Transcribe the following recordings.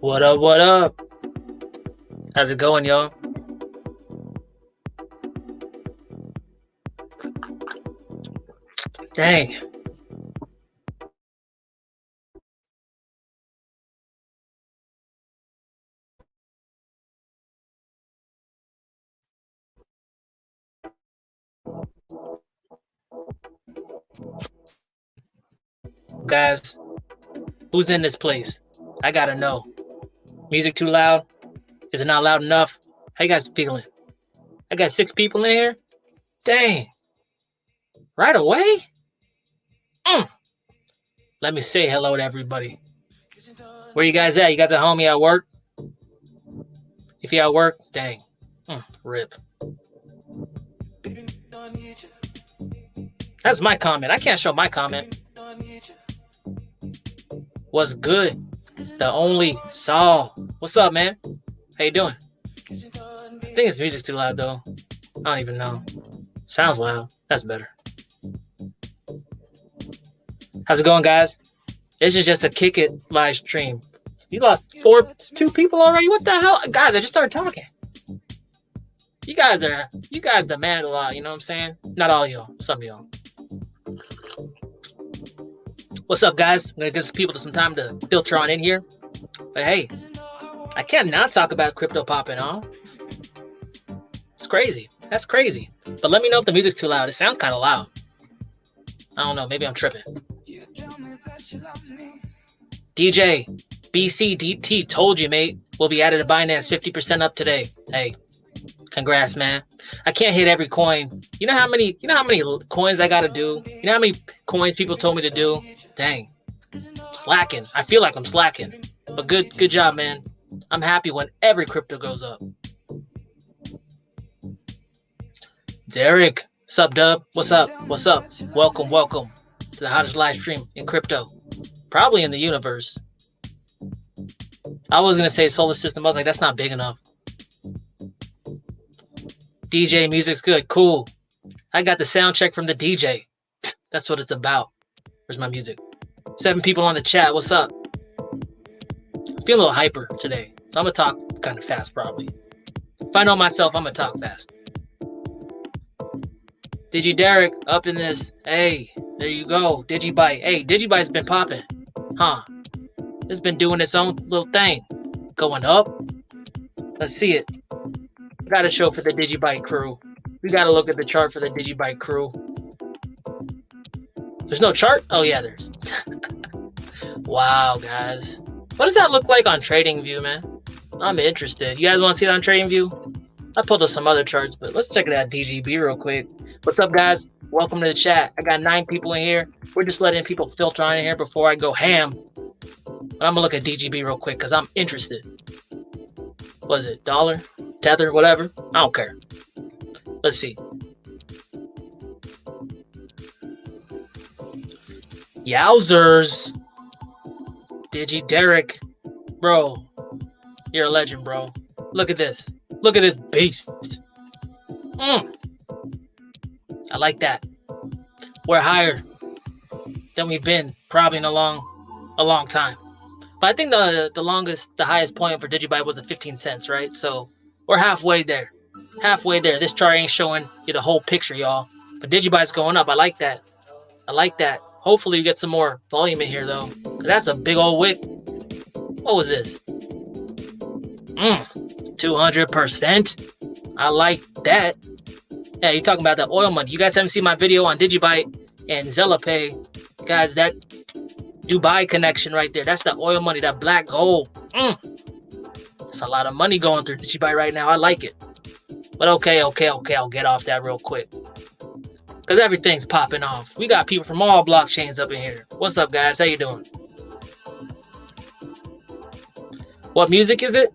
What up, what up? How's it going, y'all? Dang. Guys, who's in this place? I gotta know. Music too loud? Is it not loud enough? How you guys feeling? I got 6 people in here? Dang. Right away? Let me say hello to everybody. Where you guys at? You guys at home? You at work? If you at work, dang. Rip. That's my comment. I can't show my comment. What's good? The only Saul. What's up, man? How you doing? I think his music's too loud, though. I don't even know. Sounds loud. That's better. How's it going, guys? This is just a kick it live stream. You lost 2 people already? What the hell? Guys, I just started talking. You guys demand a lot, you know what I'm saying? Not all y'all, some of y'all. What's up, guys? I'm gonna give some people some time to filter on in here. But hey, I can't not talk about crypto popping off. It's crazy. That's crazy. But let me know if the music's too loud. It sounds kind of loud. I don't know. Maybe I'm tripping. DJ BCDT told you, mate. We'll be added to Binance 50% up today. Hey, congrats, man. I can't hit every coin. You know how many coins I gotta do? You know how many coins people told me to do? Dang. I'm slacking. I feel like I'm slacking. But good job, man. I'm happy when every crypto goes up. Derek, sup, dub? What's up? What's up? Welcome to the hottest live stream in crypto. Probably in the universe. I was gonna say solar system. I was like, that's not big enough. DJ music's good. Cool. I got the sound check from the DJ. That's what it's about. Where's my music? 7 people on the chat. What's up? Feel a little hyper today, so I'm gonna talk kind of fast probably. If I know myself, I'm gonna talk fast. Digi Derek up in this. Hey, there you go. Digibyte. Hey, Digibyte's been popping. Huh. It's been doing its own little thing. Going up. Let's see it. Got a show for the Digibyte crew. We got to look at the chart for the Digibyte crew. There's no chart? Oh, yeah, there's. Wow, guys. What does that look like on TradingView, man? I'm interested. You guys want to see it on TradingView? I pulled up some other charts, but let's check it out DGB real quick. What's up, guys? Welcome to the chat. I got 9 people in here. We're just letting people filter on in here before I go ham. But I'm going to look at DGB real quick because I'm interested. What is it? Dollar? Tether? Whatever? I don't care. Let's see. Yowzers. Digi Derek. Bro. You're a legend, bro. Look at this. Look at this beast. I like that. We're higher than we've been probably in a long time. But I think the highest point for Digibyte was at 15 cents, right? So we're halfway there. Halfway there. This chart ain't showing you the whole picture, y'all. But Digibyte's going up. I like that. I like that. Hopefully you get some more volume in here, though. That's a big old wick. What was this? 200%. I like that. Yeah, you're talking about the oil money. You guys haven't seen my video on Digibyte and ZellaPay. Guys, that Dubai connection right there. That's the oil money, that black gold. That's a lot of money going through Digibyte right now. I like it. But okay. I'll get off that real quick. Because everything's popping off. We got people from all blockchains up in here. What's up, guys? How you doing? What music is it?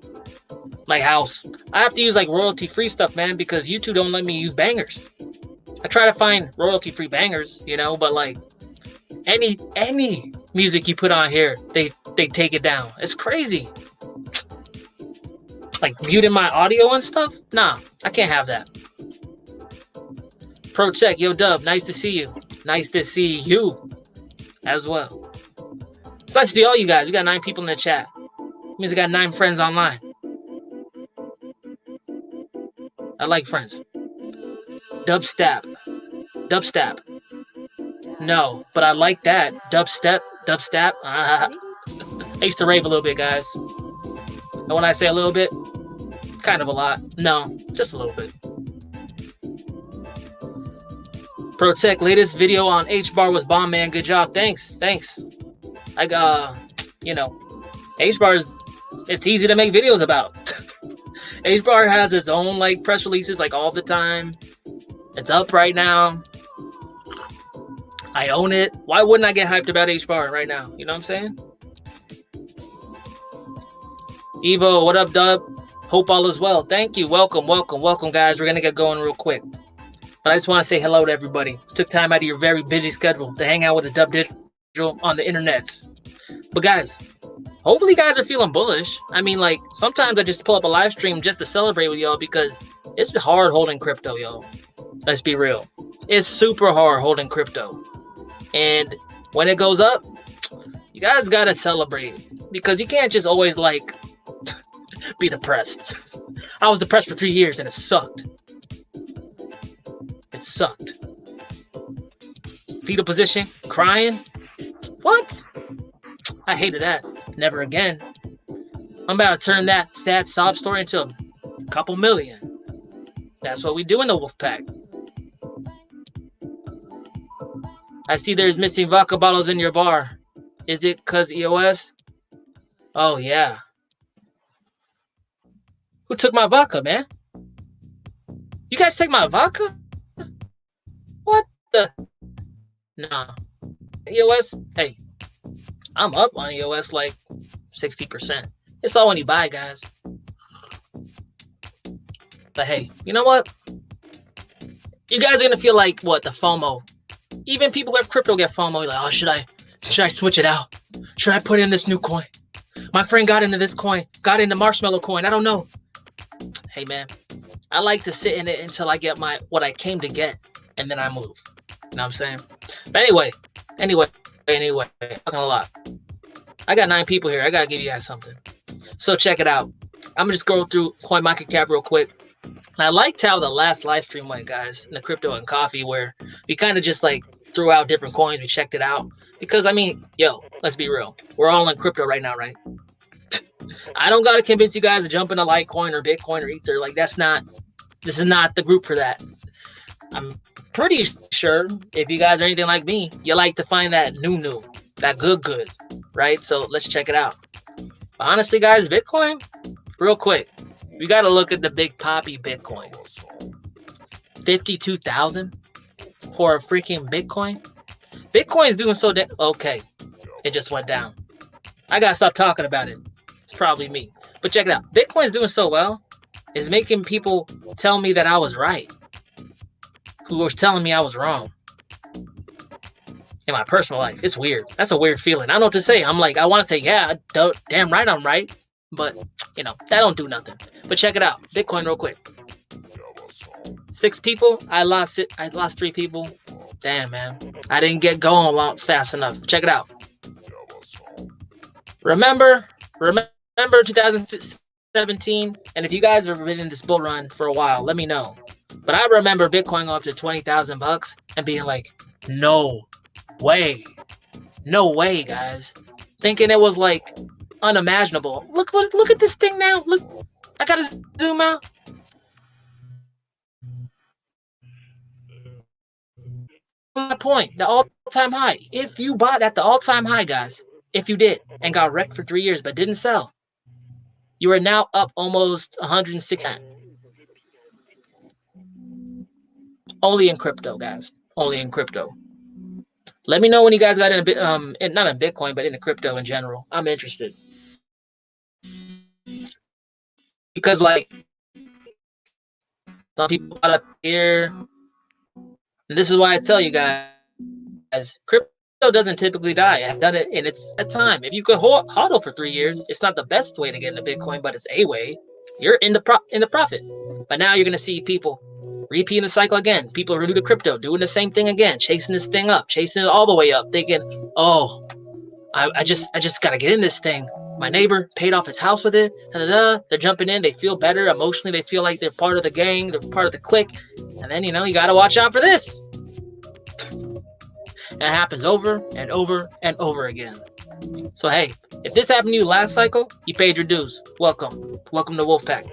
Like house. I have to use like royalty-free stuff, man, because YouTube don't let me use bangers. I try to find royalty-free bangers, you know, but like any music you put on here, they take it down. It's crazy. Like muting my audio and stuff? Nah, I can't have that. Pro Tech, yo Dub, nice to see you. Nice to see you as well. It's nice to see all you guys. We got 9 people in the chat. Means I got 9 friends online. I like friends. Dubstep. No, but I like that. Dubstep. I used to rave a little bit, guys. And when I say a little bit, kind of a lot. No, just a little bit. Protect, latest video on HBAR was bomb, man. Good job. Thanks. I got, HBAR is, it's easy to make videos about. HBAR has its own like press releases like all the time. It's up right now. I own it. Why wouldn't I get hyped about HBAR right now? You know what I'm saying? Evo, what up, Dub? Hope all is well. Thank you. Welcome, guys. We're gonna get going real quick. But I just want to say hello to everybody. Took time out of your very busy schedule to hang out with the Dub Digital on the internets. But guys, hopefully you guys are feeling bullish. I mean, like, sometimes I just pull up a live stream just to celebrate with y'all because it's hard holding crypto, y'all. Let's be real. It's super hard holding crypto. And when it goes up, you guys gotta celebrate because you can't just always like be depressed. I was depressed for 3 years and it sucked. It sucked. Fetal position, crying. What? I hated that. Never again. I'm about to turn that sad sob story into a couple million. That's what we do in the wolf pack. I see there's missing vodka bottles in your bar. Is it cause EOS? Oh yeah. Who took my vodka, man? You guys take my vodka? What the? Nah. EOS? Hey, I'm up on EOS like 60%. It's all when you buy, guys. But hey, you know what? You guys are gonna feel like what? The FOMO. Even people who have crypto get FOMO. You're like, oh, should I switch it out? Should I put in this new coin? My friend got into this coin, got into Marshmallow coin. I don't know. Hey man, I like to sit in it until I get what I came to get, and then I move. You know what I'm saying? But anyway, talking a lot. I got 9 people here. I gotta give you guys something. So check it out. I'm gonna just go through CoinMarketCap real quick. And I liked how the last live stream went, guys, in the Crypto and Coffee, where we kind of just like threw out different coins. We checked it out because I mean, yo, let's be real. We're all in crypto right now, right? I don't gotta convince you guys to jump into Litecoin or Bitcoin or Ether. Like this is not the group for that. I'm pretty sure if you guys are anything like me, you like to find that new, that good, right? So let's check it out. But honestly, guys, Bitcoin, real quick, we gotta look at the big poppy Bitcoin. 52,000 for a freaking Bitcoin. Bitcoin's doing so okay. It just went down. I gotta stop talking about it. It's probably me. But check it out. Bitcoin's doing so well. It's making people tell me that I was right. Who was telling me I was wrong. In my personal life. It's weird. That's a weird feeling. I don't know what to say. I'm like, I want to say, yeah, damn right I'm right. But, that don't do nothing. But check it out. Bitcoin real quick. 6 people. I lost 3 people. Damn, man. I didn't get going a lot fast enough. Check it out. Remember 2017? And if you guys have been in this bull run for a while, let me know. But I remember Bitcoin going up to 20,000 bucks and being like, no way, guys. Thinking it was like unimaginable. Look at this thing now. Look, I gotta zoom out. My point, the all-time high. If you bought at the all-time high, guys, if you did and got wrecked for 3 years but didn't sell, you are now up almost 106%. Only in crypto, guys. Only in crypto. Let me know when you guys got in a bit, not in Bitcoin, but in the crypto in general. I'm interested. Because like some people got up here. And this is why I tell you guys, crypto doesn't typically die. I've done it in its a time. If you could hodl for 3 years, it's not the best way to get into Bitcoin, but it's a way. You're in the profit. But now you're gonna see people repeating the cycle again. People are new to crypto, doing the same thing again, chasing this thing up, chasing it all the way up, thinking, oh, I just gotta get in this thing. My neighbor paid off his house with it. Da, da, da. They're jumping in. They feel better. Emotionally, they feel like they're part of the gang. They're part of the clique. And then, you know, you got to watch out for this. And it happens over and over and over again. So, hey, if this happened to you last cycle, you paid your dues. Welcome. Welcome to Wolfpack.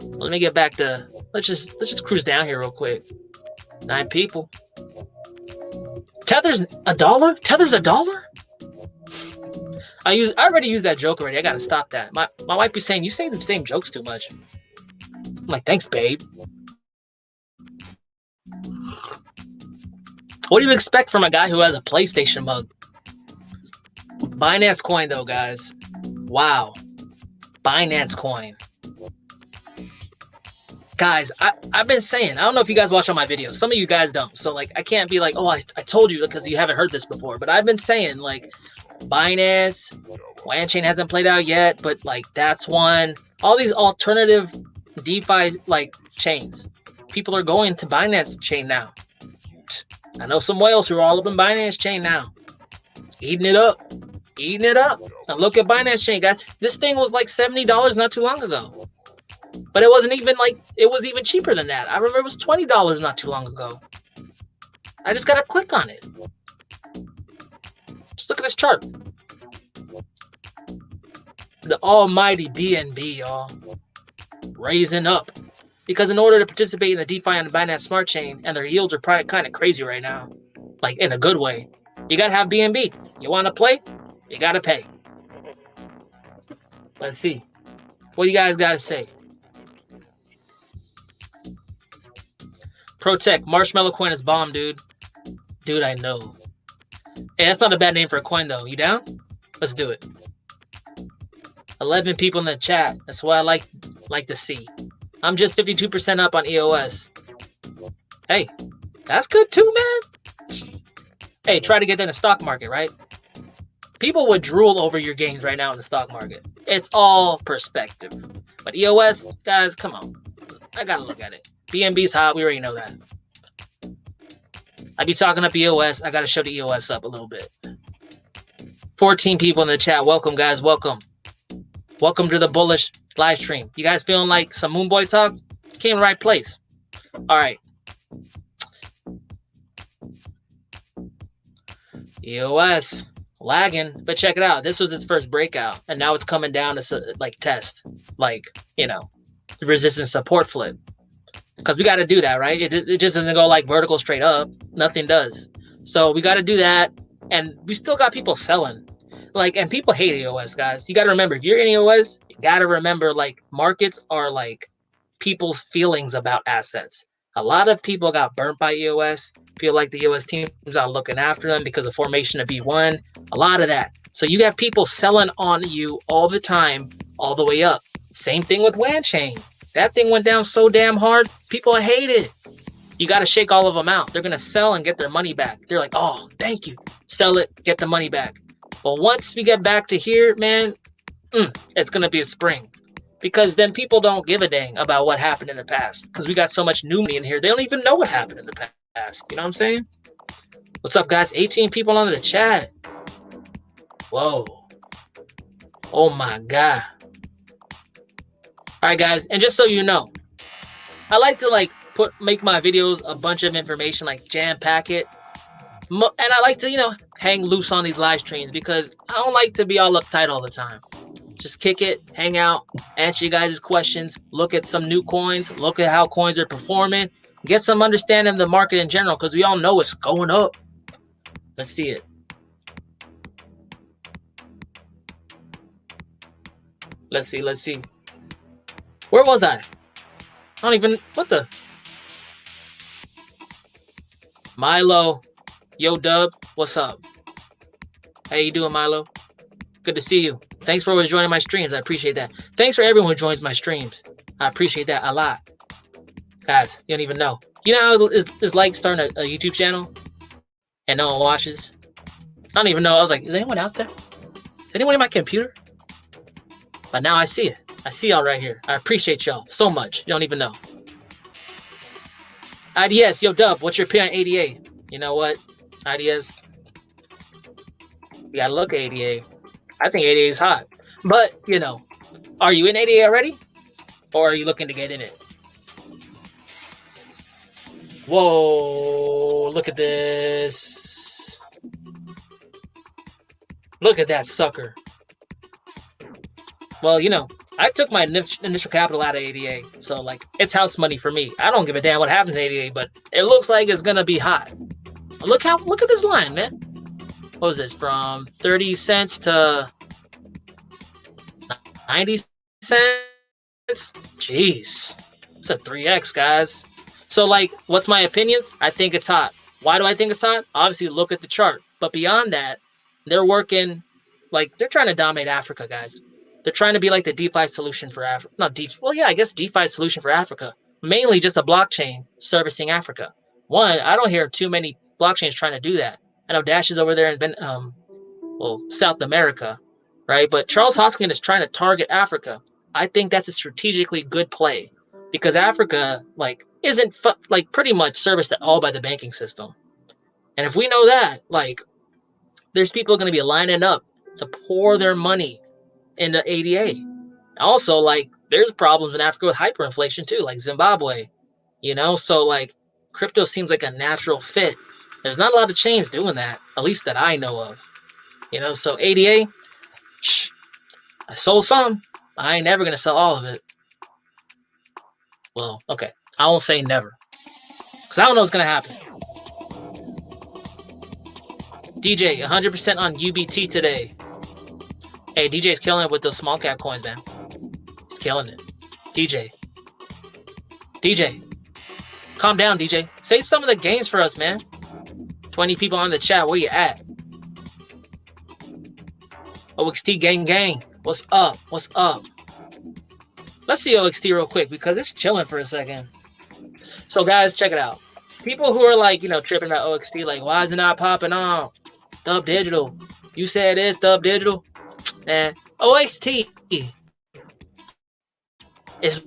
Let me get back to, let's just cruise down here real quick. 9 people. Tether's $1? Tether's $1? I already used that joke already. I gotta stop that. My wife be saying, you say the same jokes too much. I'm like, thanks, babe. What do you expect from a guy who has a PlayStation mug? Binance Coin, though, guys. Wow. Binance Coin. Guys, I've been saying, I don't know if you guys watch all my videos. Some of you guys don't. So, like, I can't be like, oh, I told you because you haven't heard this before. But I've been saying, like, Binance, Landchain hasn't played out yet, but, like, that's one. All these alternative DeFi, like, chains. People are going to Binance chain now. I know some whales who are all up in Binance chain now. Eating it up. Eating it up. Now look at Binance chain, guys. This thing was like $70 not too long ago. But it wasn't even like, it was even cheaper than that. I remember it was $20 not too long ago. I just got to click on it. Just look at this chart. The almighty BNB, y'all. Raising up. Because in order to participate in the DeFi on the Binance Smart Chain, and their yields are probably kind of crazy right now, like in a good way, you got to have BNB. You want to play? You got to pay. Let's see. What you guys got to say? Protect. Marshmallow coin is bomb, dude. Dude, I know. Hey, that's not a bad name for a coin, though. You down? Let's do it. 11 people in the chat. That's what I like to see. I'm just 52% up on EOS. Hey, that's good too, man. Hey, try to get in the stock market, right? People would drool over your gains right now in the stock market. It's all perspective. But EOS, guys, come on. I gotta look at it. BNB's hot. We already know that. I be talking up EOS. I gotta show the EOS up a little bit. 14 people in the chat. Welcome, guys. Welcome. Welcome to the bullish live stream. You guys feeling like some Moonboy talk? Came in the right place. All right. EOS lagging, but check it out. This was its first breakout, and now it's coming down to like test, like, you know, the resistance support flip. Because we got to do that, right? It just doesn't go like vertical straight up. Nothing does. So we got to do that, and we still got people selling. Like, and people hate EOS, guys. You got to remember, if you're in EOS, you got to remember, like, markets are like people's feelings about assets. A lot of people got burnt by EOS, feel like the EOS team's not looking after them because of formation of B1. A lot of that. So you have people selling on you all the time, all the way up. Same thing with Landchain. That thing went down so damn hard, people hate it. You got to shake all of them out. They're going to sell and get their money back. They're like, oh, thank you. Sell it, get the money back. But once we get back to here, man, it's going to be a spring. Because then people don't give a dang about what happened in the past. Because we got so much new money in here, they don't even know what happened in the past. You know what I'm saying? What's up, guys? 18 people on the chat. Whoa. Oh, my God. All right, guys. And just so you know, I like to, make my videos a bunch of information, like jam-pack it. And I like to, you know, hang loose on these live streams because I don't like to be all uptight all the time. Just kick it, hang out, answer you guys' questions, look at some new coins, look at how coins are performing, get some understanding of the market in general because we all know it's going up. Let's see it. Let's see. Where was I? I don't even, what the? Milo. Yo, Dub, what's up? How you doing, Milo? Good to see you. Thanks for always joining my streams. I appreciate that. Thanks for everyone who joins my streams. I appreciate that a lot. Guys, you don't even know. You know how it's like starting a YouTube channel and no one watches? I don't even know. I was like, is anyone out there? Is anyone in my computer? But now I see it. I see y'all right here. I appreciate y'all so much. You don't even know. IDS, yo, Dub, what's your opinion on ADA? You know what? IDS. You gotta look at ADA. I think ADA is hot. But, you know, are you in ADA already? Or are you looking to get in it? Whoa, look at this. Look at that sucker. Well, you know, I took my initial capital out of ADA, so like it's house money for me. I don't give a damn what happens in ADA, but it looks like it's gonna be hot. Look at this line, man. What was this? From 30 cents to 90 cents? Jeez. It's a 3x, guys. So like, what's my opinions? I think it's hot. Why do I think it's hot? Obviously, look at the chart. But beyond that, they're working, like, they're trying to dominate Africa, guys. They're trying to be like the DeFi solution for Africa. Not DeFi. Well, yeah, I guess DeFi solution for Africa. Mainly just a blockchain servicing Africa. One, I don't hear too many blockchains trying to do that. I know Dash is over there in South America, right? But Charles Hoskin is trying to target Africa. I think that's a strategically good play because Africa, like, isn't like pretty much serviced at all by the banking system. And if we know that, like, there's people going to be lining up to pour their money into ADA. Also, like, there's problems in Africa with hyperinflation too, like Zimbabwe, you know? So, like, crypto seems like a natural fit. There's not a lot of chains doing that, at least that I know of. You know, so ADA, I sold some. I ain't never going to sell all of it. Well, okay. I won't say never. Because I don't know what's going to happen. DJ, 100% on UBT today. Hey, DJ's killing it with those small cap coins, man. He's killing it. DJ. Calm down, DJ. Save some of the gains for us, man. 20 people on the chat. Where you at? OXT gang. What's up? Let's see OXT real quick because it's chilling for a second. So, guys, check it out. People who are like, you know, tripping about OXT, like, why is it not popping off? Dub Digital. You said it's Dub Digital. And OXT is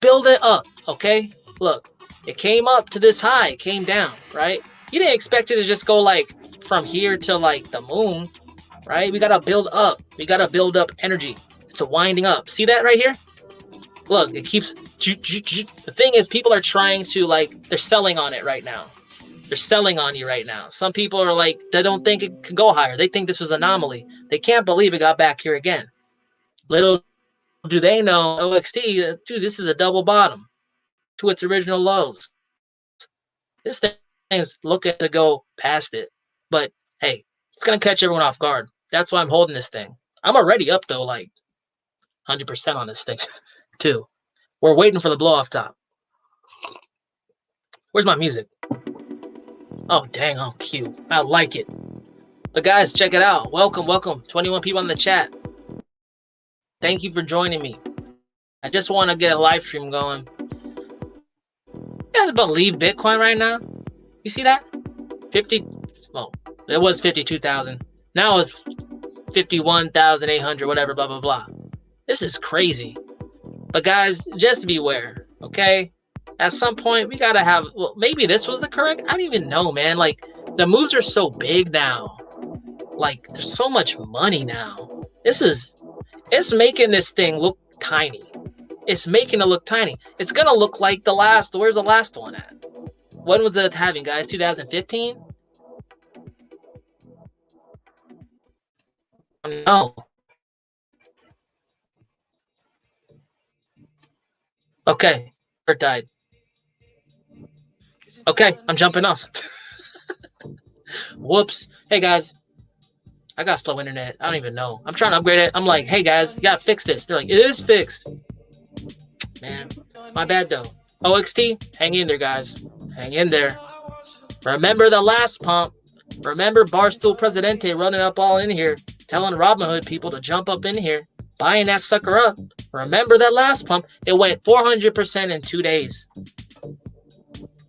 building up, okay? Look, it came up to this high, it came down, right? You didn't expect it to just go like from here to like the moon, right? We gotta build up. We gotta build up energy. It's a winding up. See that right here? Look, it keeps. The thing is, people are trying to like, they're selling on it right now. They're selling on you right now. Some people are like, they don't think it could go higher. They think this was an anomaly. They can't believe it got back here again. Little do they know, OXT, dude, this is a double bottom to its original lows. This thing is looking to go past it. But hey, it's going to catch everyone off guard. That's why I'm holding this thing. I'm already up though, like 100% on this thing too. We're waiting for the blow off top. Where's my music? Oh, dang, I'm cute. I like it. But guys, check it out. Welcome. 21 people in the chat. Thank you for joining me. I just want to get a live stream going. You guys believe Bitcoin right now? You see that? 50, well, it was 52,000. Now it's 51,800, whatever, blah, blah, blah. This is crazy. But guys, just beware, okay? At some point, we gotta have, well, maybe this was the correct, I don't even know, man. Like, the moves are so big now. Like, there's so much money now. It's making this thing look tiny. It's making it look tiny. It's gonna look like the last, where's the last one at? When was it having, guys? 2015? No. Okay, Bert died. Okay, I'm jumping off. Whoops. Hey guys, I got slow internet. I don't even know. I'm trying to upgrade it. I'm like, hey guys, you gotta fix this. They're like, it is fixed. Man, my bad though. OXT, hang in there, guys. Hang in there. Remember the last pump. Remember Barstool Presidente running up all in here, telling Robinhood people to jump up in here, buying that sucker up. Remember that last pump? It went 400% in 2 days.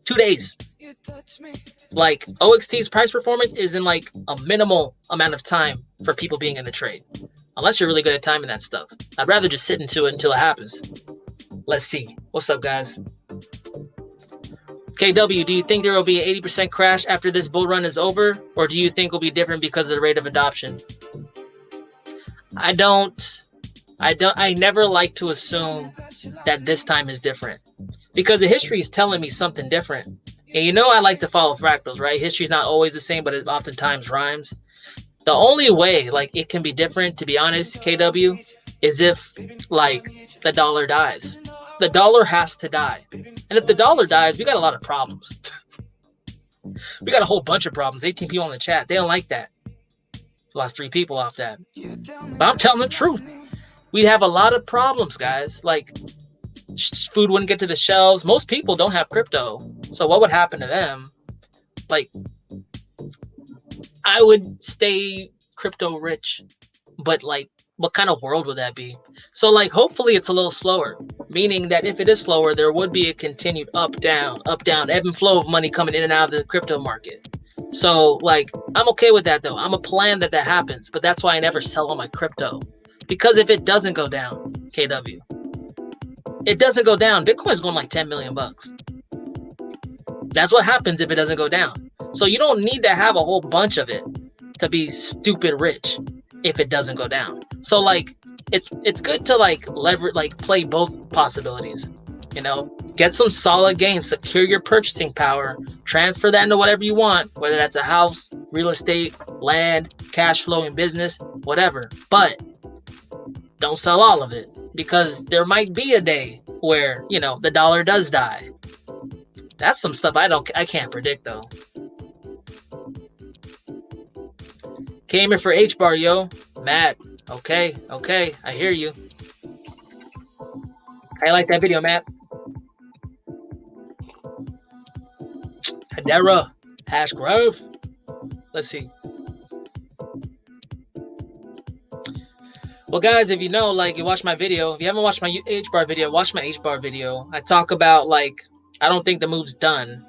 2 days. Like, OXT's price performance is in like a minimal amount of time for people being in the trade. Unless you're really good at timing that stuff. I'd rather just sit into it until it happens. Let's see. What's up, guys? KW, do you think there will be an 80% crash after this bull run is over? Or do you think it will be different because of the rate of adoption? I never like to assume that this time is different, because the history is telling me something different. And you know I like to follow fractals, right? History's not always the same, but it oftentimes rhymes. The only way like it can be different, to be honest, KW, is if like the dollar dies. The dollar has to die. And if the dollar dies, we got a lot of problems. We got a whole bunch of problems. 18 people in the chat. They don't like that. Lost 3 people off that. But I'm telling the truth. We'd have a lot of problems, guys. Like, food wouldn't get to the shelves. Most people don't have crypto. So what would happen to them? Like, I would stay crypto rich. But, like, what kind of world would that be? So, like, hopefully it's a little slower. Meaning that if it is slower, there would be a continued up, down, ebb and flow of money coming in and out of the crypto market. So, like, I'm okay with that, though. I'm a plan that happens. But that's why I never sell all my crypto. Because if it doesn't go down, KW, it doesn't go down, Bitcoin's going like 10 million bucks. That's what happens if it doesn't go down. So you don't need to have a whole bunch of it to be stupid rich if it doesn't go down. So like it's good to like leverage, like play both possibilities, you know, get some solid gains, secure your purchasing power, transfer that into whatever you want, whether that's a house, real estate, land, cash flow in business, whatever. But don't sell all of it, because there might be a day where, you know, the dollar does die. That's some stuff I can't predict, though. Came in for HBAR, yo. Matt. Okay, I hear you. I like that video, Matt. Hadera. Hash Grove. Let's see. Well, guys, if you know, like, you watch my video, if you haven't watched my HBAR video, watch my HBAR video. I talk about, like, I don't think the move's done,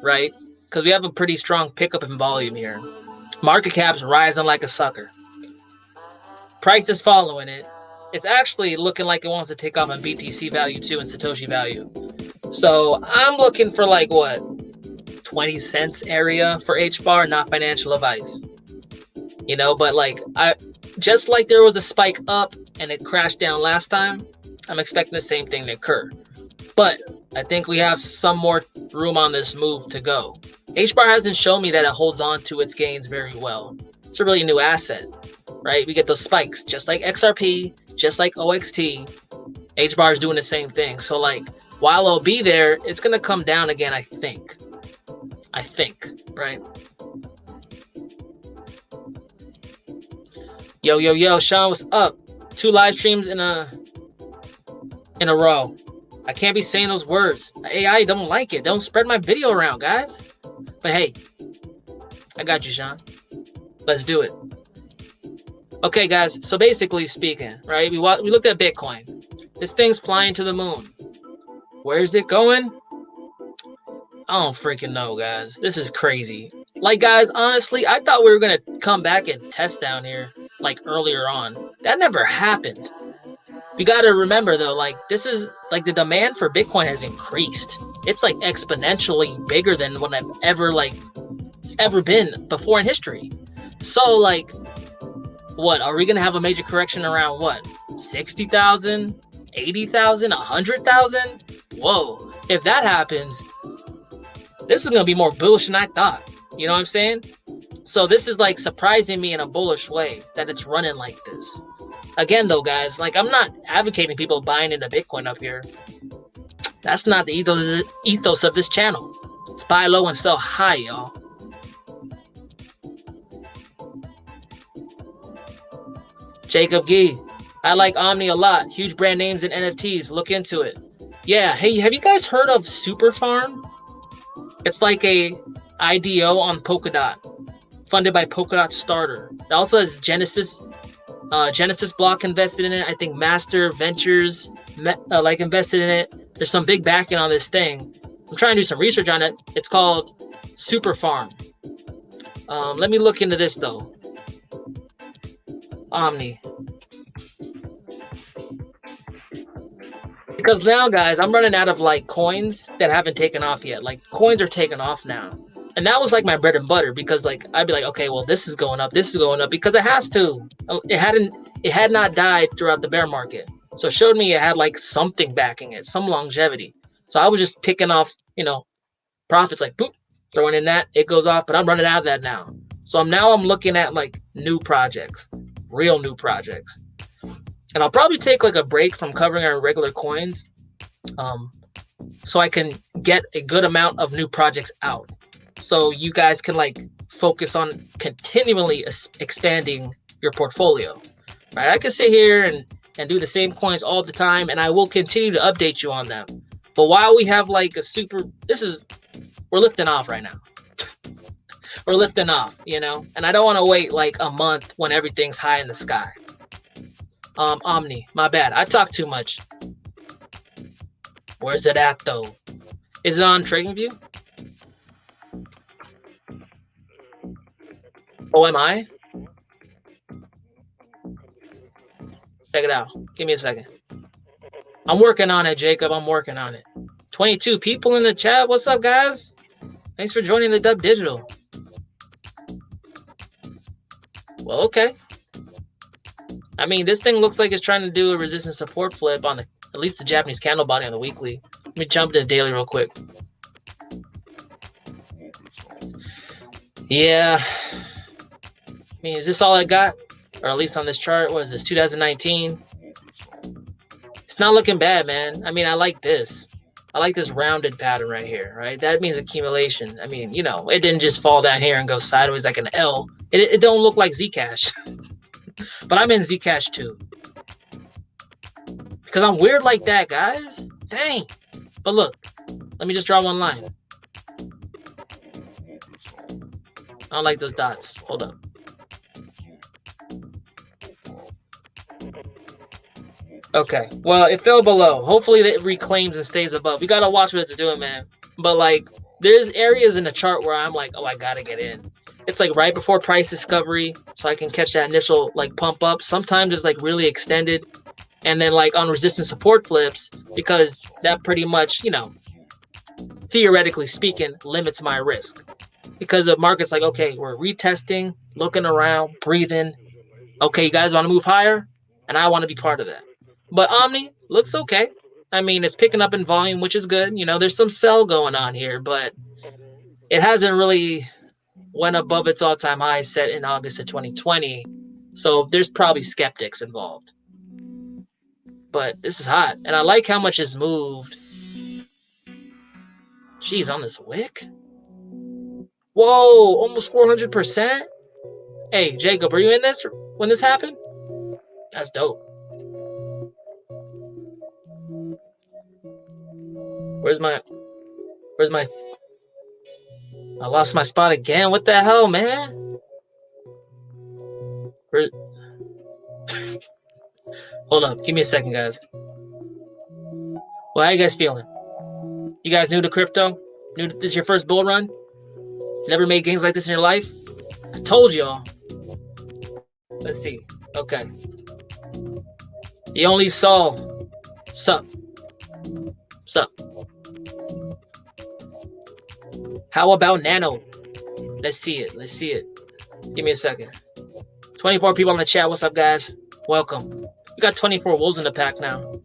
right? Because we have a pretty strong pickup in volume here. Market cap's rising like a sucker. Price is following it. It's actually looking like it wants to take off on BTC value, too, and Satoshi value. So I'm looking for, like, what, 20 cents area for HBAR, not financial advice. You know, but, like, just like there was a spike up and it crashed down last time, I'm expecting the same thing to occur. But I think we have some more room on this move to go. HBAR hasn't shown me that it holds on to its gains very well. It's a really new asset, right? We get those spikes, just like XRP, just like OXT. HBAR is doing the same thing. So, like, while it'll be there, it's going to come down again, I think. Right? Yo, Sean, what's up? 2 live streams in a row. I can't be saying those words. The AI don't like it. Don't spread my video around, guys. But hey, I got you, Sean. Let's do it. Okay, guys. So basically speaking, right? We looked at Bitcoin. This thing's flying to the moon. Where's it going? I don't freaking know, guys. This is crazy. Like, guys, honestly, I thought we were going to come back and test down here, like, earlier on. That never happened. You got to remember, though, like, this is, like, the demand for Bitcoin has increased. It's, like, exponentially bigger than what I've ever, like, it's ever been before in history. So, like, what? Are we going to have a major correction around, what, 60,000, 80,000, 100,000? Whoa. If that happens, this is going to be more bullish than I thought. You know what I'm saying? So this is like surprising me in a bullish way that it's running like this. Again, though, guys, like, I'm not advocating people buying into Bitcoin up here. That's not the ethos of this channel. It's buy low and sell high, y'all. Jacob Gee, I like Omni a lot. Huge brand names and NFTs. Look into it. Yeah. Hey, have you guys heard of Super Farm? It's like a IDO on Polkadot, funded by Polkadot Starter. It also has Genesis Block invested in it. I think Master Ventures like invested in it. There's some big backing on this thing. I'm trying to do some research on it. It's called Super Farm. Let me look into this though. Omni. Because now, guys, I'm running out of like coins that haven't taken off yet. Like coins are taking off now. And that was like my bread and butter because like I'd be like, okay, well, this is going up, because it has to. It had not died throughout the bear market. So it showed me it had like something backing it, some longevity. So I was just picking off, profits like boop, throwing in that, it goes off, but I'm running out of that now. So I'm looking at like new projects, real new projects. And I'll probably take like a break from covering our regular coins so I can get a good amount of new projects out. So you guys can like focus on continually expanding your portfolio, right? I can sit here and do the same coins all the time, and I will continue to update you on them. But while we have like we're lifting off right now. We're lifting off, and I don't want to wait like a month when everything's high in the sky. Omni, my bad. I talk too much. Where's it at though? Is it on TradingView? Oh, am I? Check it out. Give me a second. I'm working on it, Jacob. I'm working on it. 22 people in the chat. What's up, guys? Thanks for joining the Dub Digital. Well, okay. I mean, this thing looks like it's trying to do a resistance support flip on at least the Japanese candle body on the weekly. Let me jump to the daily real quick. Yeah. I mean, is this all I got? Or at least on this chart, what is this, 2019? It's not looking bad, man. I mean, I like this. I like this rounded pattern right here, right? That means accumulation. I mean, it didn't just fall down here and go sideways like an L. It don't look like Zcash. But I'm in Zcash too. Because I'm weird like that, guys. Dang. But look, let me just draw one line. I don't like those dots. Hold up. Okay, well, it fell below. Hopefully it reclaims and stays above. We gotta watch what it's doing, man. But like, there's areas in the chart where I'm like, oh, I gotta get in. It's like right before price discovery, so I can catch that initial like pump up. Sometimes it's like really extended, and then like on resistance support flips, because that pretty much, theoretically speaking, limits my risk. Because the market's like, okay, we're retesting, looking around, breathing. Okay, you guys want to move higher? And I want to be part of that. But Omni looks okay. I mean, it's picking up in volume, which is good. There's some sell going on here, but it hasn't really went above its all-time high set in August of 2020. So there's probably skeptics involved. But this is hot. And I like how much it's moved. Jeez, on this wick? Whoa, almost 400%? Hey, Jacob, were you in this when this happened? That's dope. Where's my I lost my spot again. What the hell, man? Hold up. Give me a second, guys. Well, how you guys feeling? You guys new to crypto? This is your first bull run? Never made gains like this in your life? I told y'all. Let's see. Okay. You only saw sup. How about Nano? Let's see it. Give me a second. 24 people on the chat. What's up, guys? Welcome. We got 24 wolves in the pack now.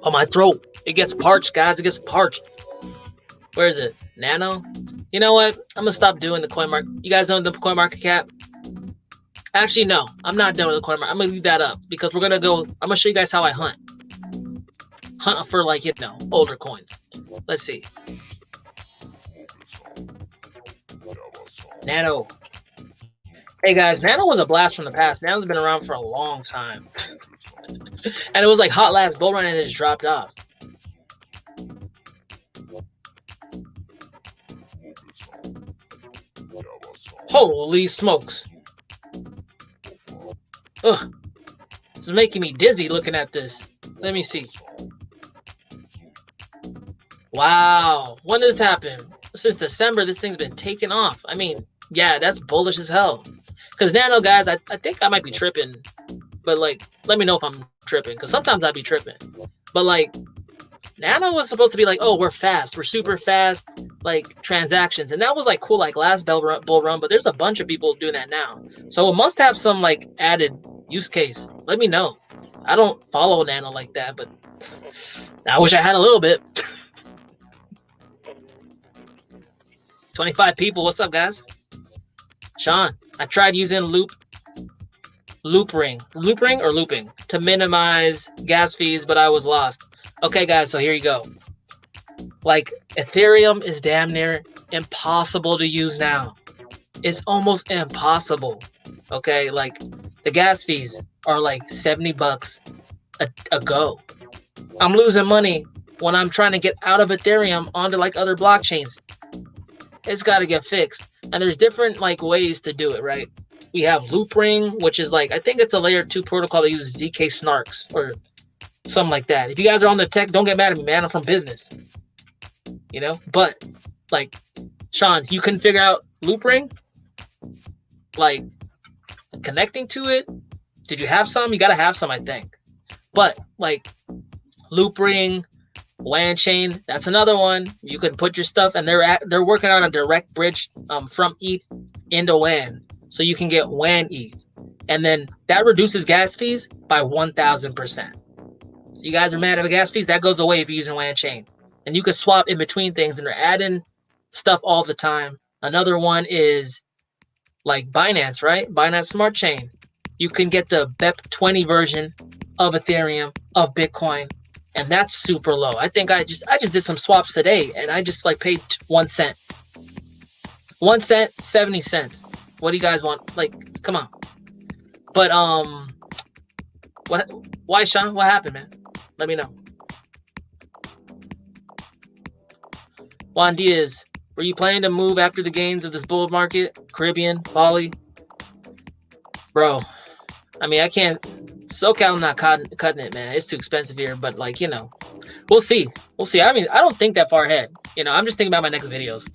Oh, my throat. It gets parched, guys. It gets parched. Where is it? Nano? You know what? I'm going to stop doing the coin market. You guys know the coin market cap? Actually, no. I'm not done with the coin market. I'm going to leave that up because we're going to go. I'm going to show you guys how I hunt. Hunt for, like, older coins. Let's see. Nano. Hey, guys. Nano was a blast from the past. Nano's been around for a long time. And it was like hot last bull run and it just dropped off. Holy smokes. Ugh. This is making me dizzy looking at this. Let me see. Wow. When did this happen? Since December, this thing's been taking off. I mean, yeah, that's bullish as hell. Because Nano, guys, I think I might be tripping. But like, let me know if I'm tripping, because sometimes I'd be tripping. But like, Nano was supposed to be like, oh, we're fast, we're super fast, like transactions, and that was like cool, like last bull run. But there's a bunch of people doing that now, so it must have some like added use case. Let me know. I don't follow Nano like that, but I wish I had a little bit. 25 people. What's up, guys? Sean, I tried using loop ring or looping to minimize gas fees, but I was lost. Okay, guys, so here you go. Like, Ethereum is damn near impossible to use now. It's almost impossible. Okay, like the gas fees are like $70 a go. I'm losing money when I'm trying to get out of Ethereum onto like other blockchains. It's got to get fixed. And there's different like ways to do it, right? We have Loopring, which is like, I think it's a layer 2 protocol that uses ZK snarks or something like that. If you guys are on the tech, don't get mad at me, man. I'm from business, you know? But like, Sean, you couldn't figure out Loopring? Like, connecting to it? Did you have some? You got to have some, I think. But like, Loopring, WAN chain, that's another one. You can put your stuff, and they're working on a direct bridge from ETH into WAN, so you can get WAN ETH, and then that reduces gas fees by 1,000%. You guys are mad at the gas fees? That goes away if you're using WAN chain, and you can swap in between things, and they're adding stuff all the time. Another one is like Binance, right? Binance Smart Chain. You can get the BEP20 version of Ethereum, of Bitcoin, and that's super low. I think I just did some swaps today, and I just like paid 1 cent. 1 cent, 70 cents. What do you guys want? Like, come on. But why, Sean? What happened, man? Let me know. Juan Diaz, were you planning to move after the gains of this bull market? Caribbean, Bali? Bro, I mean, I can't. SoCal, I'm not cutting it, man. It's too expensive here, but like, you know, we'll see. We'll see. I mean, I don't think that far ahead. You know, I'm just thinking about my next videos.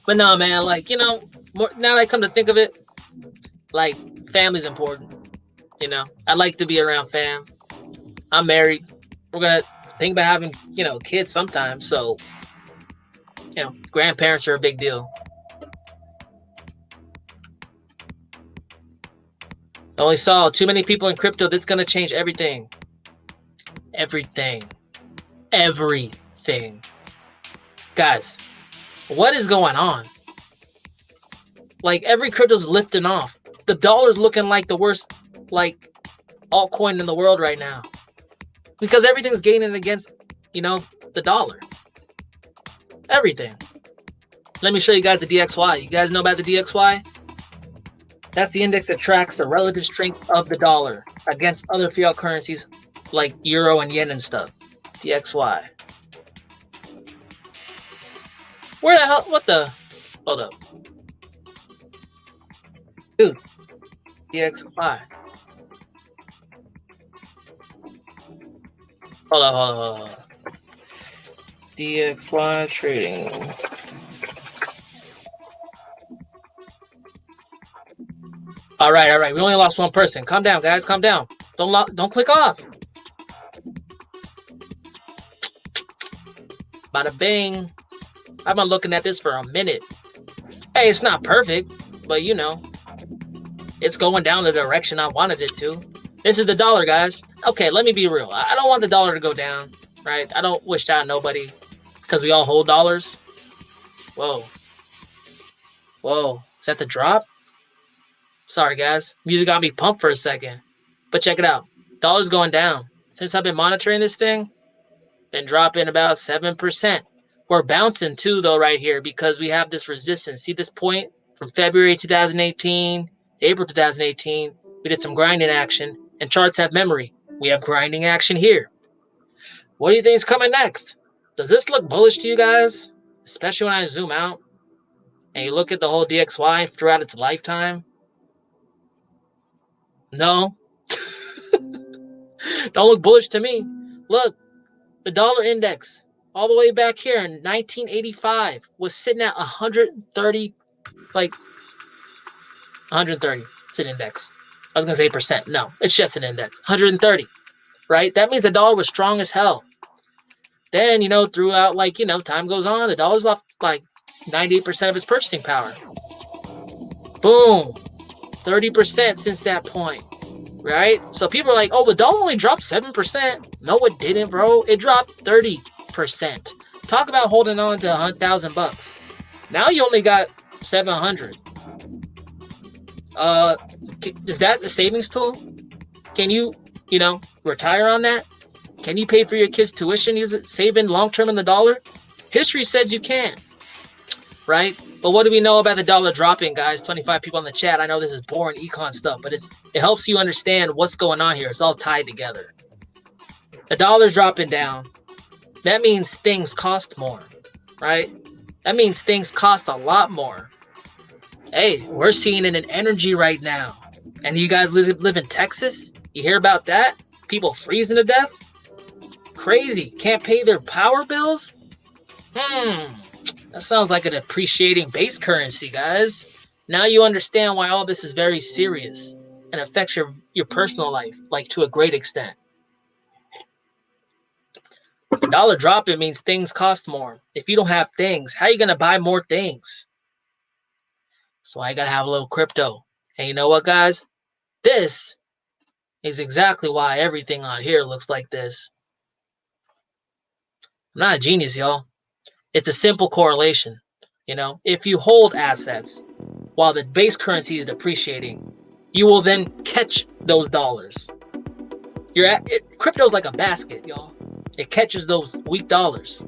But no, man, like, you know, now that I come to think of it, like, family's important. You know, I like to be around fam. I'm married. We're going to think about having, you know, kids sometime. So, you know, grandparents are a big deal. I only saw too many people in crypto. That's going to change everything. Everything. Guys, what is going on? Like, every crypto's lifting off. The dollar's looking like the worst, like, altcoin in the world right now. Because everything's gaining against, you know, the dollar. Everything. Let me show you guys the DXY. You guys know about the DXY? That's the index that tracks the relative strength of the dollar against other fiat currencies like euro and yen and stuff. DXY. Where the hell? What the? Hold up. Dude. DXY. Hold up. DXY trading. All right. We only lost one person. Calm down, guys. Calm down. Don't click off. Bada bing. I've been looking at this for a minute. Hey, it's not perfect, but you know, it's going down the direction I wanted it to. This is the dollar, guys. Okay, let me be real. I don't want the dollar to go down, right? I don't wish that on nobody because we all hold dollars. Whoa. Is that the drop? Sorry, guys. Music got me pumped for a second. But check it out. Dollar's going down. Since I've been monitoring this thing, been dropping about 7%. We're bouncing too, though, right here because we have this resistance. See this point from February 2018 to April 2018? We did some grinding action, and charts have memory. We have grinding action here. What do you think is coming next? Does this look bullish to you guys? Especially when I zoom out and you look at the whole DXY throughout its lifetime? No. Don't look bullish to me. Look, the dollar index all the way back here in 1985 was sitting at 130, like 130. It's an index. I was going to say percent. No, it's just an index. 130, right? That means the dollar was strong as hell. Then, throughout, time goes on, the dollar's lost like 98% of its purchasing power. Boom. 30% since that point, right? So people are like, oh, the dollar only dropped 7%. No, it didn't, bro. It dropped 30%. Talk about holding on to $1,000. Now you only got 700. Is that a savings tool? Can you, retire on that? Can you pay for your kids' tuition saving long-term in the dollar? History says you can, right? But what do we know about the dollar dropping, guys? 25 people in the chat. I know this is boring econ stuff, but it helps you understand what's going on here. It's all tied together. The dollar's dropping down. That means things cost more, right? That means things cost a lot more. Hey, we're seeing it in energy right now. And you guys live in Texas? You hear about that? People freezing to death? Crazy. Can't pay their power bills? That sounds like an appreciating base currency, guys. Now you understand why all this is very serious and affects your personal life, like to a great extent. The dollar dropping means things cost more. If you don't have things, how are you going to buy more things? So I got to have a little crypto. And you know what, guys? This is exactly why everything on here looks like this. I'm not a genius, y'all. It's a simple correlation. If you hold assets while the base currency is depreciating, you will then catch those dollars. Crypto's like a basket, y'all. It catches those weak dollars.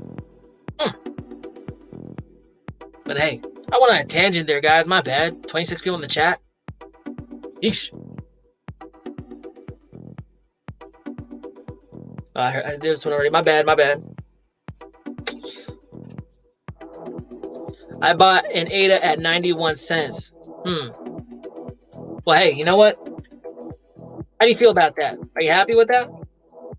But hey, I went on a tangent there, guys. My bad. 26 people in the chat. Yeesh. I heard this one already. My bad. I bought an ADA at 91 cents. Well, hey, you know what? How do you feel about that? Are you happy with that?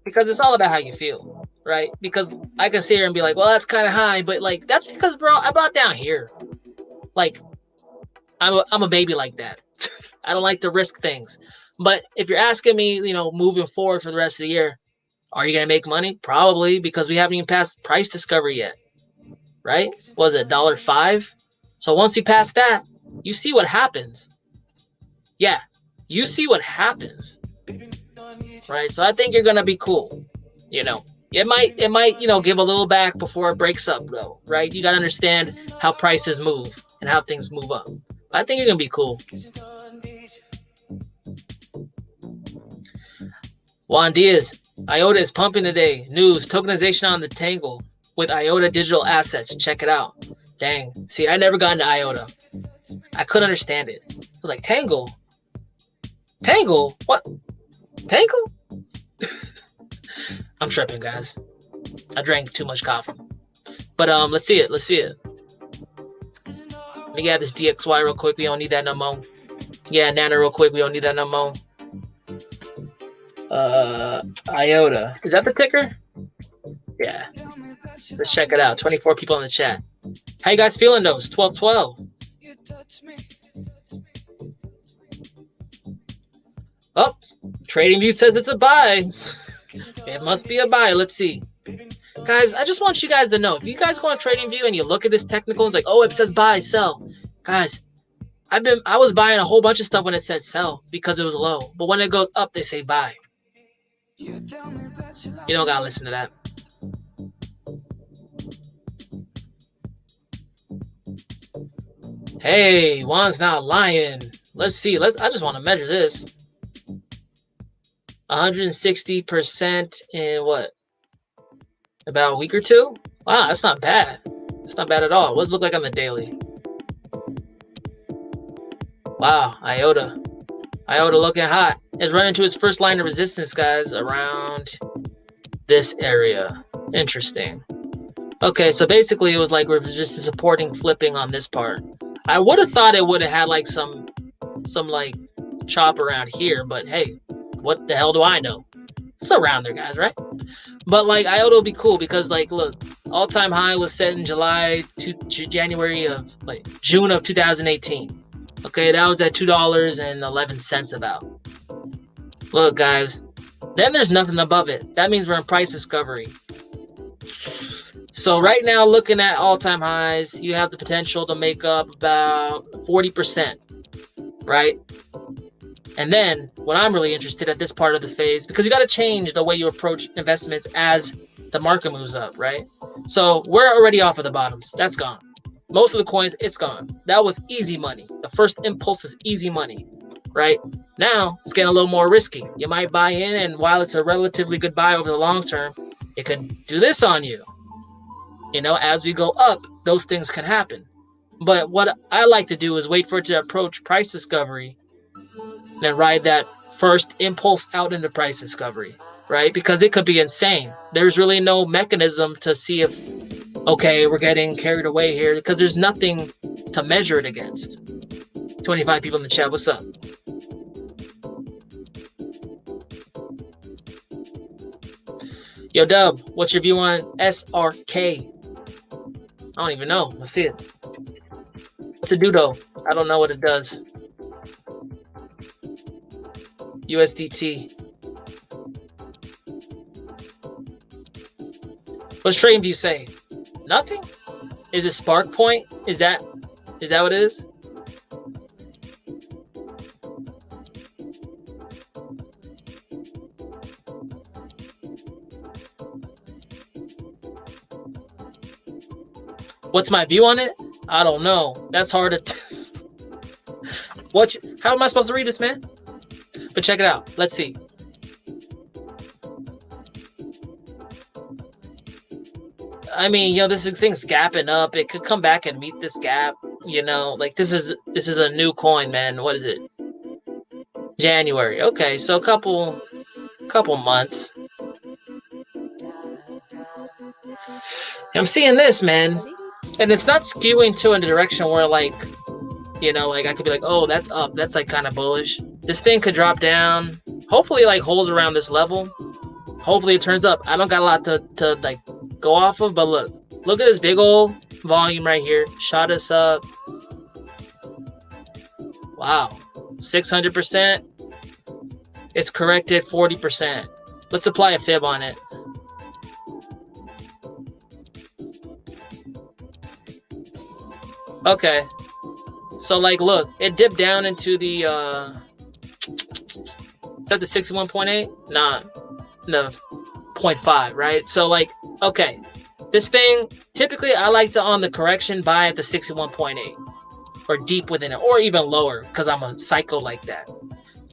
Because it's all about how you feel, right? Because I can sit here and be like, well, that's kind of high, but that's because, bro, I bought down here. I'm a baby like that. I don't like to risk things. But if you're asking me, moving forward for the rest of the year, are you going to make money? Probably, because we haven't even passed price discovery yet, right? Was it $1.05? So once you pass that, you see what happens. Yeah, you see what happens, right? So I think you're going to be cool. It might, give a little back before it breaks up, though, right? You got to understand how prices move and how things move up. I think you're going to be cool. Juan Diaz, IOTA is pumping today. News, tokenization on the Tangle with IOTA digital assets. Check it out. Dang. See, I never got into IOTA. I couldn't understand it. I was like, Tangle? Tangle? What? Tangle? I'm tripping, guys. I drank too much coffee. But let's see it. Let me get this DXY real quick. We don't need that no more. Yeah, Nana real quick. We don't need that no more. IOTA. Is that the ticker? Yeah. Let's check it out. 24 people in the chat. How you guys feeling, those? 12-12. Oh, TradingView says it's a buy. It must be a buy. Let's see. Guys, I just want you guys to know, if you guys go on TradingView and you look at this technical and it's like, oh, it says buy, sell. Guys, I was buying a whole bunch of stuff when it said sell because it was low. But when it goes up, they say buy. You don't gotta listen to that. Hey, Juan's not lying. Let's see. I just want to measure this. 160% in what? About a week or two? Wow, that's not bad. It's not bad at all. What does it look like on the daily? Wow, IOTA. IOTA looking hot. It's running to its first line of resistance, guys, around this area. Interesting. Okay, so basically it was like we're just supporting flipping on this part. I would have thought it would have had like some like chop around here, but hey, what the hell do I know? It's around there, guys, right? But like IOTA will be cool because like look, all-time high was set in June of 2018. Okay, that was at $2.11 about. Look, guys, then there's nothing above it. That means we're in price discovery. So right now, looking at all-time highs, you have the potential to make up about 40%, right? And then what I'm really interested at this part of the phase, because you got to change the way you approach investments as the market moves up, right? So we're already off of the bottoms. That's gone. Most of the coins, it's gone. That was easy money. The first impulse is easy money, right? Now it's getting a little more risky. You might buy in, and while it's a relatively good buy over the long term, it could do this on you. You know, as we go up, those things can happen. But what I like to do is wait for it to approach price discovery, then ride that first impulse out into price discovery, right? Because it could be insane. There's really no mechanism to see if, okay, we're getting carried away here, because there's nothing to measure it against. 25 people in the chat. What's up? Yo, Dub, what's your view on SRK? I don't even know. Let's see it. What's it do, though? I don't know what it does. USDT. What's TradingView say? Nothing? Is it Spark Point? Is that what it is? What's my view on it? I don't know. That's hard to how am I supposed to read this, man? But check it out. Let's see. I mean, this thing's gapping up. It could come back and meet this gap. Like this is a new coin, man. What is it? January. Okay, so a couple months. I'm seeing this, man. And it's not skewing to a direction where like I could be like, oh, that's up. That's like kind of bullish. This thing could drop down. Hopefully like holds around this level. Hopefully it turns up. I don't got a lot to like go off of, but look at this big old volume right here. Shot us up. Wow. 600%. It's corrected 40%. Let's apply a fib on it. Okay. So like look, it dipped down into the is that the 61.8? Nah. No. 0.5, right? So like, okay. This thing, typically I like to on the correction buy at the 61.8 or deep within it, or even lower, because I'm a psycho like that.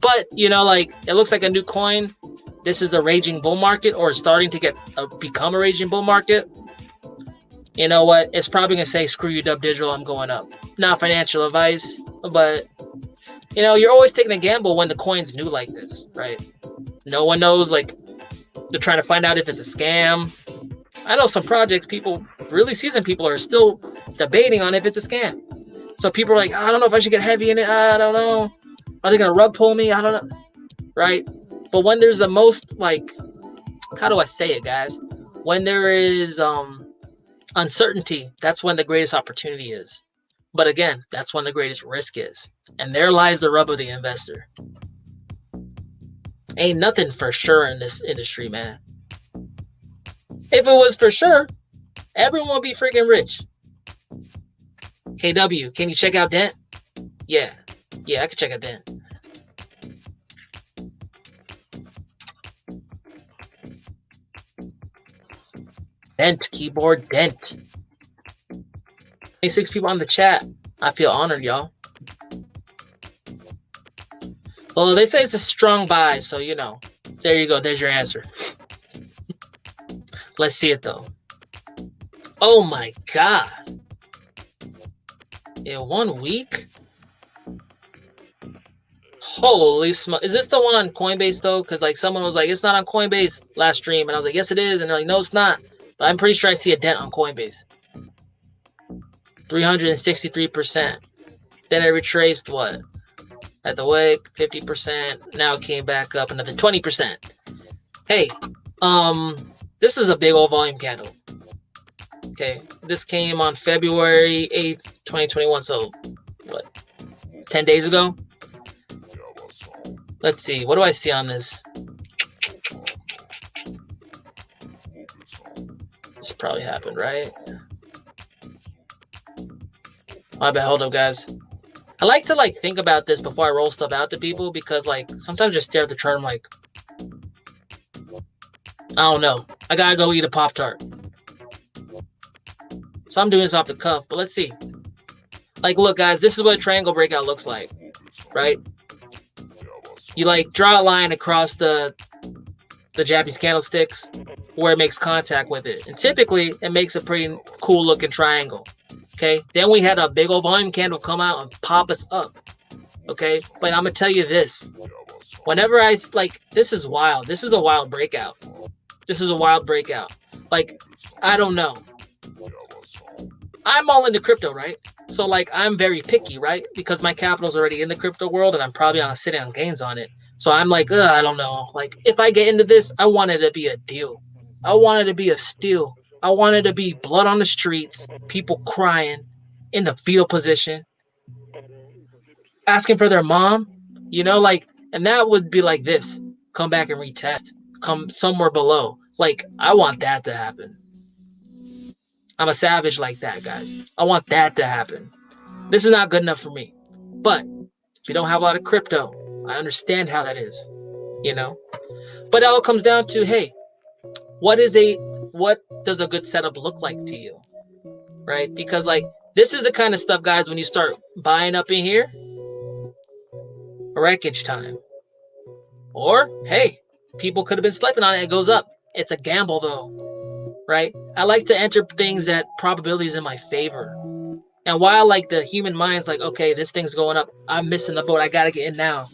But like it looks like a new coin. This is a raging bull market, or starting to become a raging bull market. You know what? It's probably gonna say, screw you, Dub Digital, I'm going up. Not financial advice, but you're always taking a gamble when the coin's new like this, right? No one knows, like, they're trying to find out if it's a scam. I know some projects, really seasoned people are still debating on if it's a scam. So people are like, I don't know if I should get heavy in it. I don't know. Are they gonna rug pull me? I don't know. Right? But when there's the most, like, how do I say it, guys? When there is uncertainty, that's when the greatest opportunity is. But again, that's when the greatest risk is. And there lies the rub of the investor. Ain't nothing for sure in this industry, man. If it was for sure, everyone would be freaking rich. KW, can you check out Dent? Yeah, I can check out Dent. Dent, keyboard, Dent. 26 people on the chat. I feel honored, y'all. Well, they say it's a strong buy, so there you go. There's your answer. Let's see it though. Oh my God. In 1 week? Holy smoke. Is this the one on Coinbase though? Because like someone was like, it's not on Coinbase last stream. And I was like, yes, it is. And they're like, no, it's not. But I'm pretty sure I see a dent on Coinbase. 363%. Then it retraced what? At the wick, 50%. Now it came back up another 20%. Hey, this is a big old volume candle. Okay, this came on February 8th, 2021. So what? 10 days ago. Let's see. What do I see on this? This probably happened, right? My bad. Hold up, guys. I like to like think about this before I roll stuff out to people because like sometimes I just stare at the chart. I'm like, I don't know. I gotta go eat a Pop-Tart. So I'm doing this off the cuff, but let's see. Like, look, guys, this is what a triangle breakout looks like, right? You like draw a line across the Japanese candlesticks where it makes contact with it. And typically, it makes a pretty cool looking triangle, okay? Then we had a big old volume candle come out and pop us up, okay? But I'm going to tell you this. Whenever I, like, this is wild. This is a wild breakout. This is a wild breakout. Like, I don't know. I'm all into crypto, right? So, like, I'm very picky, right? Because my capital's already in the crypto world and I'm probably sitting on gains on it. So I'm like, I don't know. Like, if I get into this, I want it to be a deal. I want it to be a steal. I want it to be blood on the streets, people crying in the fetal position, asking for their mom, you know, like, and that would be like this. Come back and retest. Come somewhere below. Like, I want that to happen. I'm a savage like that, guys. I want that to happen. This is not good enough for me. But if you don't have a lot of crypto, I understand how that is, you know? But it all comes down to, hey, what does a good setup look like to you, right? Because, like, this is the kind of stuff, guys, when you start buying up in here, wreckage time. Or, hey, people could have been sleeping on it. It goes up. It's a gamble, though, right? I like to enter things that probability is in my favor. And while, like, the human mind's like, okay, this thing's going up. I'm missing the boat. I got to get in now.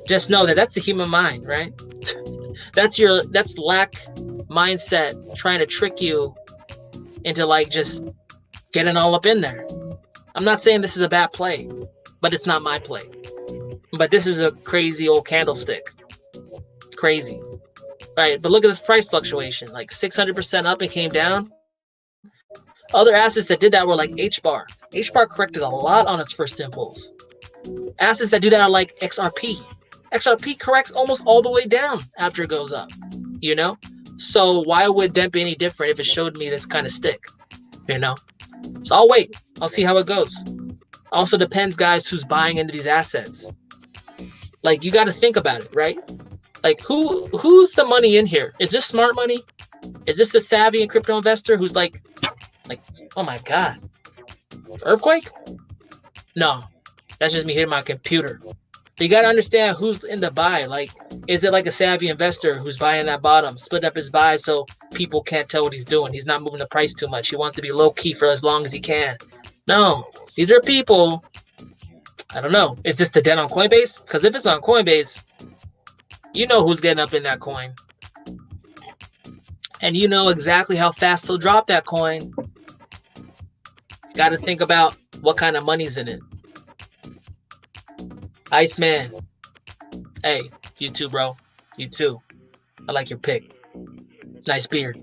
Just know that that's the human mind, right? that's lack mindset trying to trick you into, like, just getting all up in there. I'm not saying this is a bad play, but it's not my play. But this is a crazy old candlestick. Crazy. Right, but look at this price fluctuation, like 600% up and came down. Other assets that did that were like HBAR. HBAR corrected a lot on its first impulse. Assets that do that are like XRP. XRP corrects almost all the way down after it goes up, you know? So why would DENT be any different if it showed me this kind of stick, you know? So I'll wait. I'll see how it goes. Also depends, guys, who's buying into these assets. Like, you got to think about it, right? Like, who's the money in here? Is this smart money? Is this the savvy and crypto investor who's like, oh my God, earthquake? No, that's just me hitting my computer. But you got to understand who's in the buy. Like, is it like a savvy investor who's buying that bottom, splitting up his buy so people can't tell what he's doing? He's not moving the price too much. He wants to be low key for as long as he can. No, these are people. I don't know. Is this the DENT on Coinbase? Because if it's on Coinbase, you know who's getting up in that coin. And you know exactly how fast he'll drop that coin. Got to think about what kind of money's in it. Iceman. Hey, you too, bro. You too. I like your pick. Nice beard.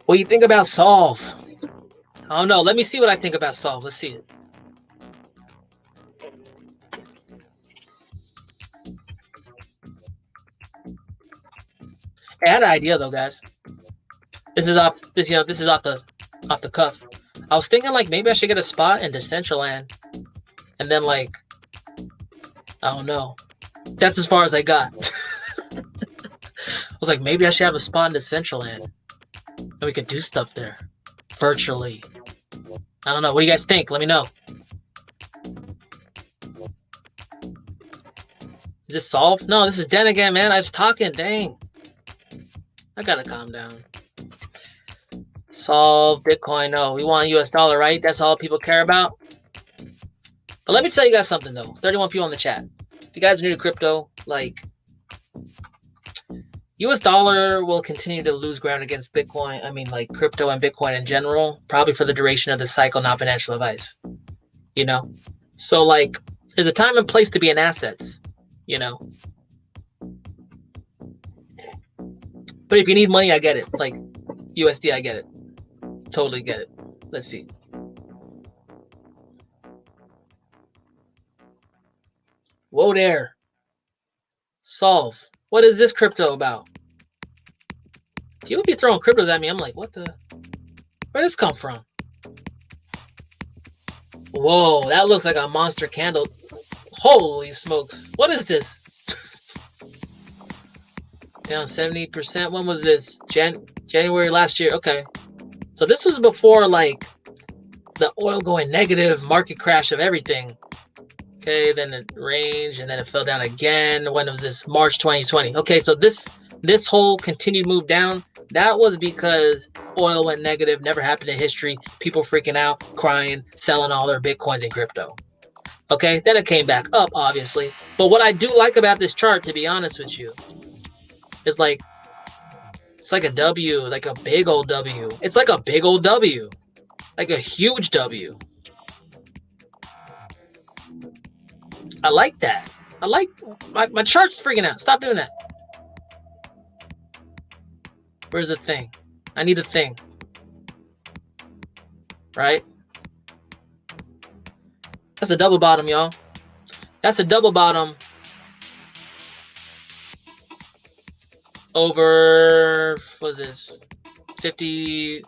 What do you think about Solve? I don't know. Let me see what I think about Solve. Let's see it. I had an idea though, guys. This is off the cuff. I was thinking like maybe I should get a spot in Decentraland, and then like I don't know. That's as far as I got. I was like, maybe I should have a spot in Decentraland, and we could do stuff there virtually. I don't know. What do you guys think? Let me know. Is this Solve? No, this is DENT again, man. I was talking. Dang. I gotta calm down. Solve, Bitcoin. No, we want US dollar, right? That's all people care about. But let me tell you guys something, though. 31 people in the chat. If you guys are new to crypto, like, US dollar will continue to lose ground against Bitcoin. I mean, like, crypto and Bitcoin in general, probably for the duration of the cycle, not financial advice. You know? So, like, there's a time and place to be in assets, you know? But if you need money, I get it. Like, USD, I get it. Totally get it. Let's see. Whoa there. Solve. What is this crypto about? People be throwing cryptos at me. I'm like, what the? Where did this come from? Whoa, that looks like a monster candle. Holy smokes. What is this? Down 70%. When was this? January last year. Okay. So this was before like the oil going negative, market crash of everything. Okay, then it ranged and then it fell down again. When was this? March 2020. Okay, so this whole continued move down, that was because oil went negative, never happened in history. People freaking out, crying, selling all their Bitcoins and crypto. Okay, then it came back up, obviously. But what I do like about this chart, to be honest with you, is like, it's like a W, like a big old W. It's like a big old W, like a huge W. I like that. I like, my chart's freaking out. Stop doing that. Where's the thing? I need a thing. Right? That's a double bottom, y'all. That's a double bottom over, what is this? 50,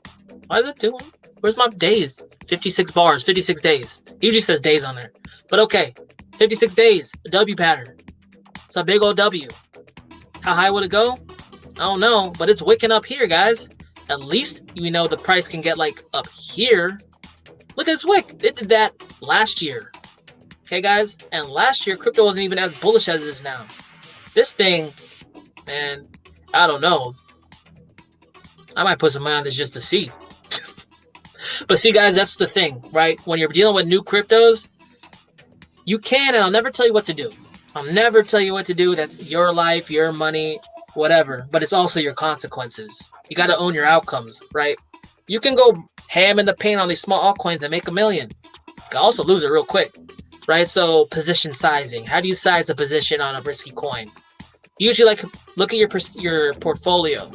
why is it doing? Where's my days? 56 bars, 56 days. It usually says days on there. But okay, 56 days, a W pattern. It's a big old W. How high would it go? I don't know, but it's wicking up here, guys. At least we know the price can get like up here. Look at this wick. It did that last year. Okay, guys? And last year, crypto wasn't even as bullish as it is now. This thing, man, I don't know. I might put some money on this just to see. But see, guys, that's the thing, right? When you're dealing with new cryptos, you can, and I'll never tell you what to do. I'll never tell you what to do. That's your life, your money, whatever. But it's also your consequences. You got to own your outcomes, right? You can go ham in the paint on these small altcoins and make $1 million. You can also lose it real quick, right? So position sizing. How do you size a position on a risky coin? Usually, like, look at your portfolio.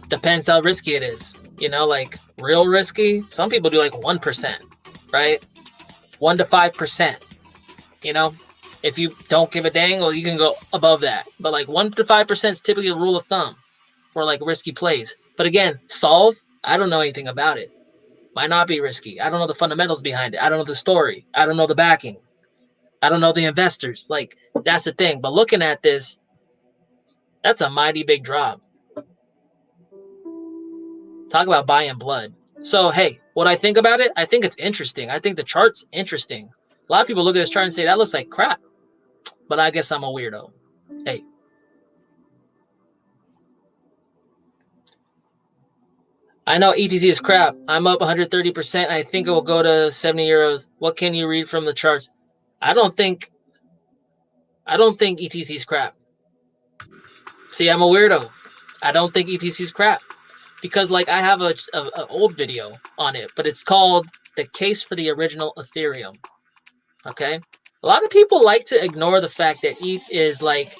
Depends how risky it is. You know, like real risky. Some people do like 1%, right? 1 to 5%. You know, if you don't give a dang, well, you can go above that. But like 1 to 5% is typically a rule of thumb for like risky plays. But again, solve, I don't know anything about it. Might not be risky. I don't know the fundamentals behind it. I don't know the story. I don't know the backing. I don't know the investors. Like, that's the thing. But looking at this, that's a mighty big drop. Talk about buying blood. So, hey, what I think about it, I think it's interesting. I think the chart's interesting. A lot of people look at this chart and say, that looks like crap. But I guess I'm a weirdo. Hey. I know ETC is crap. I'm up 130%. I think it will go to 70 euros. What can you read from the charts? I don't think ETC is crap. See, I'm a weirdo. I don't think ETC is crap. Because like I have a old video on it, but it's called The Case for the Original Ethereum. Okay? A lot of people like to ignore the fact that ETH is like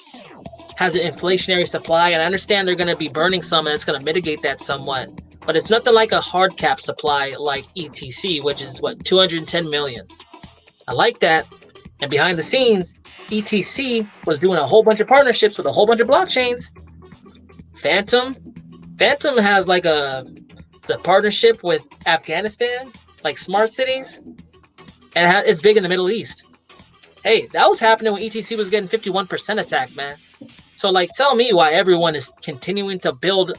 has an inflationary supply, and I understand they're going to be burning some and it's going to mitigate that somewhat. But it's nothing like a hard cap supply like ETC, which is what, 210 million. I like that. And behind the scenes, ETC was doing a whole bunch of partnerships with a whole bunch of blockchains. Phantom has like it's a partnership with Afghanistan, like smart cities, and it's big in the Middle East. Hey, that was happening when ETC was getting 51% attack, man. So like, tell me why everyone is continuing to build